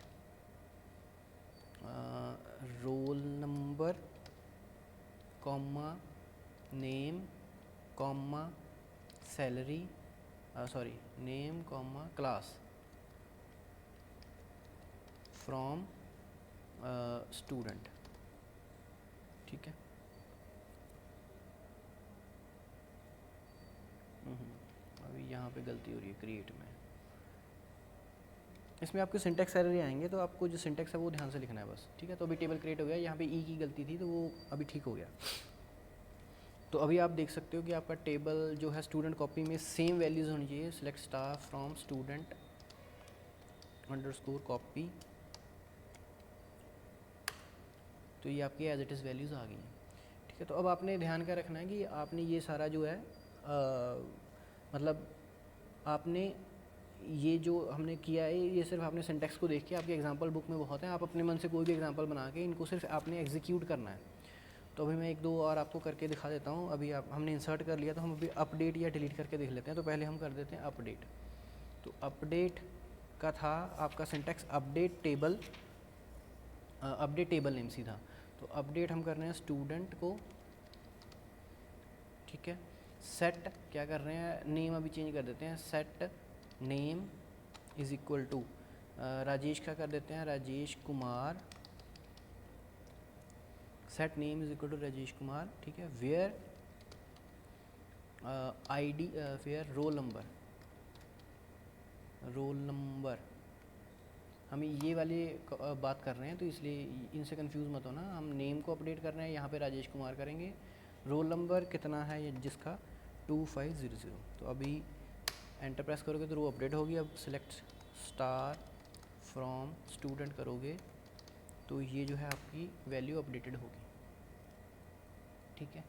roll number, comma, name, comma, salary, sorry, name, comma, class from student. ठीक है, अभी यहाँ पे गलती हो रही है क्रिएट में, इसमें आपके सिंटेक्स एरर ही आएंगे, तो आपको जो सिंटेक्स है वो ध्यान से लिखना है बस। ठीक है, तो अभी टेबल क्रिएट हो गया, यहाँ पे ई की गलती थी तो वो अभी ठीक हो गया। तो अभी आप देख सकते हो कि आपका टेबल जो है स्टूडेंट कॉपी में सेम वैल्यूज़ होनी चाहिए। Select star from student underscore copy, तो ये आपकी एज इट इज़ वैल्यूज़ आ गई हैं। ठीक है, तो अब आपने ध्यान क्या रखना है कि आपने ये सारा जो है मतलब आपने ये जो हमने किया है ये सिर्फ आपने सिंटेक्स को देख के, आपके एग्जांपल बुक में बहुत है, आप अपने मन से कोई भी एग्जांपल बना के इनको सिर्फ आपने एग्जीक्यूट करना है। तो अभी मैं 1-2 और आपको करके दिखा देता हूँ। अभी हमने इंसर्ट कर लिया, तो हम अभी अपडेट या डिलीट करके देख लेते हैं। तो पहले हम कर देते हैं अपडेट। तो अपडेट का था आपका syntax update table, update table name सीधा। तो अपडेट हम कर रहे हैं स्टूडेंट को। ठीक है, सेट क्या कर रहे हैं, नेम अभी चेंज कर देते हैं, set name is equal to Rajesh का कर देते हैं Rajesh Kumar, set name is equal to Rajesh Kumar. ठीक है, where ID, where roll number, roll number, हम ये वाली बात कर रहे हैं तो इसलिए इनसे कंफ्यूज मत होना। हम नेम को अपडेट कर रहे हैं, यहाँ पे राजेश कुमार करेंगे। रोल नंबर कितना है ये जिसका, 2500। तो अभी एंटर प्रेस करोगे तो रो अपडेट होगी। अब सिलेक्ट स्टार फ्रॉम स्टूडेंट करोगे तो ये जो है आपकी वैल्यू अपडेटेड होगी। ठीक है,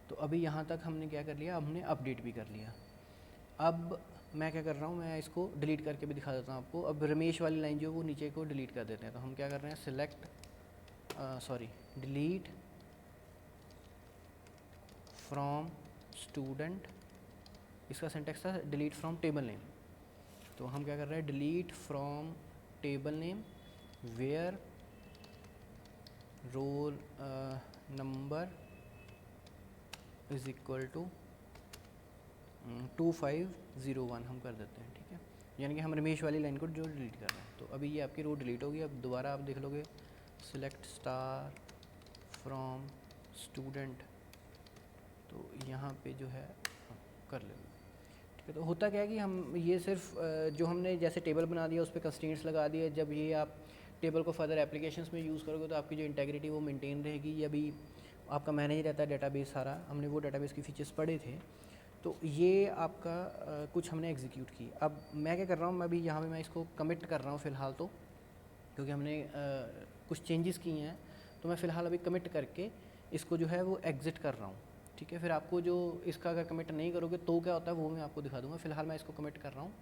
तो अभी यहाँ तक हमने क्या कर लिया, हमने अपडेट भी कर लिया। अब मैं क्या कर रहा हूँ, मैं इसको डिलीट करके भी दिखा देता हूँ आपको। अब रमेश वाली लाइन जो है वो नीचे को डिलीट कर देते हैं। तो हम क्या कर रहे हैं, सिलेक्ट डिलीट फ्रॉम स्टूडेंट, इसका सिंटेक्स था डिलीट फ्रॉम टेबल नेम। तो हम क्या कर रहे हैं, delete from table name where roll number is equal to 2501 हम कर देते हैं, ठीक है। यानी कि हम रमेश वाली लाइन को जो डिलीट कर रहे हैं। तो अभी ये आपकी रो डिलीट होगी। अब दोबारा आप देख लोगे सिलेक्ट स्टार फ्रॉम स्टूडेंट, तो यहाँ पे जो है कर लेंगे, ठीक है। तो होता क्या है कि हम ये सिर्फ जो हमने जैसे टेबल बना दिया उस पर कंस्ट्रेंट्स लगा दिए, जब ये आप टेबल को फर्दर एप्लीकेशंस में यूज़ करोगे तो आपकी जो इंटेग्रिटी वो मेंटेन रहेगी। ये अभी आपका मैनेज रहता है डेटाबेस सारा, हमने वो डेटाबेस के फीचर्स पढ़े थे। तो ये आपका कुछ हमने एग्जीक्यूट की। अब मैं क्या कर रहा हूँ, मैं अभी यहाँ पे मैं इसको कमिट कर रहा हूँ फ़िलहाल तो, क्योंकि हमने कुछ चेंजेस किए हैं। तो मैं फ़िलहाल अभी कमिट करके इसको जो है वो एग्ज़िट कर रहा हूँ, ठीक है। फिर आपको जो इसका अगर कमिट नहीं करोगे तो क्या होता है वो मैं आपको दिखा दूँगा। फ़िलहाल मैं इसको कमिट कर रहा हूँ,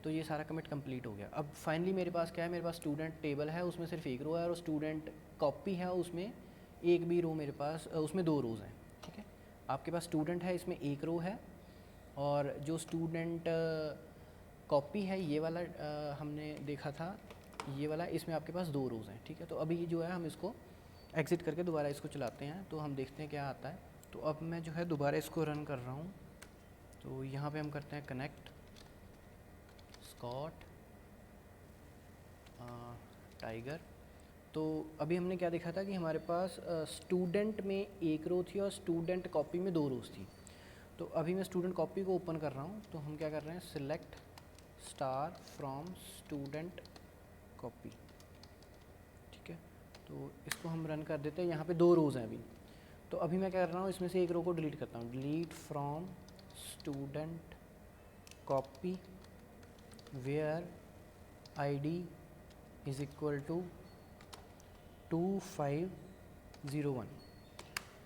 तो ये सारा कमिट कंप्लीट हो गया। अब फाइनली मेरे पास क्या है, मेरे पास स्टूडेंट टेबल है, उसमें सिर्फ एक रो है, और स्टूडेंट कॉपी है, उसमें एक भी रो मेरे पास, उसमें 2 रोज़ हैं, ठीक है। आपके पास स्टूडेंट है, इसमें एक रो है, और जो स्टूडेंट कॉपी है ये वाला हमने देखा था, ये वाला, इसमें आपके पास 2 रोज़ हैं, ठीक है। तो अभी जो है हम इसको एग्ज़िट करके दोबारा इसको चलाते हैं, तो हम देखते हैं क्या आता है। तो अब मैं जो है दोबारा इसको रन कर रहा हूँ। तो यहाँ पे हम करते हैं कनेक्ट स्कॉट टाइगर। तो अभी हमने क्या देखा था कि हमारे पास स्टूडेंट में एक रो थी और स्टूडेंट कॉपी में 2 रोज़ थी। तो अभी मैं स्टूडेंट कॉपी को ओपन कर रहा हूँ। तो हम क्या कर रहे हैं, select star from student copy, ठीक है। तो इसको हम रन कर देते हैं। यहाँ पे 2 रोज़ हैं अभी। तो अभी मैं क्या कर रहा हूँ, इसमें से एक रो को डिलीट करता हूँ, delete from student copy where ID is equal to 2501।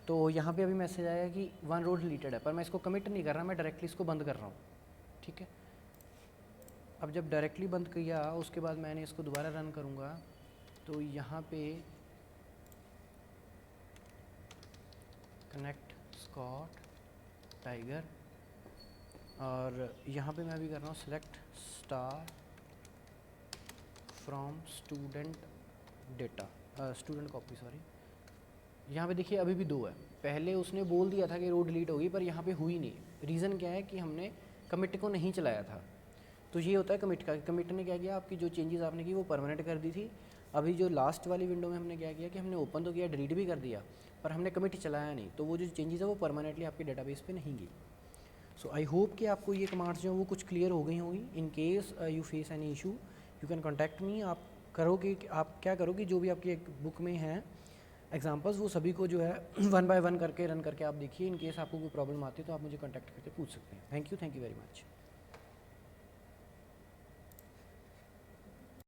तो यहाँ पे अभी मैसेज आया कि 1 रो डिलीटेड है, पर मैं इसको कमिट नहीं कर रहा, मैं डायरेक्टली इसको बंद कर रहा हूँ, ठीक है। अब जब डायरेक्टली बंद किया उसके बाद मैंने इसको दोबारा रन करूँगा, तो यहाँ पे कनेक्ट स्कॉट टाइगर, और यहाँ पे मैं भी कर रहा हूँ select star from student data student copy, sorry. यहाँ पे देखिए अभी भी 2 है। पहले उसने बोल दिया था कि रो डिलीट होगी, पर यहाँ पे हुई नहीं। रीज़न क्या है कि हमने कमिट को नहीं चलाया था। तो ये होता है कमिट का। कमिट ने क्या किया, आपकी जो चेंजेस आपने की वो परमानेंट कर दी थी। अभी जो लास्ट वाली विंडो में हमने क्या किया कि हमने ओपन तो किया, डिलीट भी कर दिया, पर हमने कमिट चलाया नहीं। तो वो जो चेंजेस है वो परमानेंटली आपके डेटाबेस पे नहीं गई। सो आई होप कि आपको ये कमांड्स जो हैं वो कुछ क्लियर हो गई होंगी। In case you face any issue you can contact me. आप करोगे, आप क्या करोगे, जो भी आपकी एक बुक में हैं एग्जाम्पल्स वो सभी को जो है 1 बाय 1 करके रन करके आप देखिए। इन केस आपको कोई प्रॉब्लम आती है तो आप मुझे कॉन्टैक्ट करके पूछ सकते हैं। Thank you very much.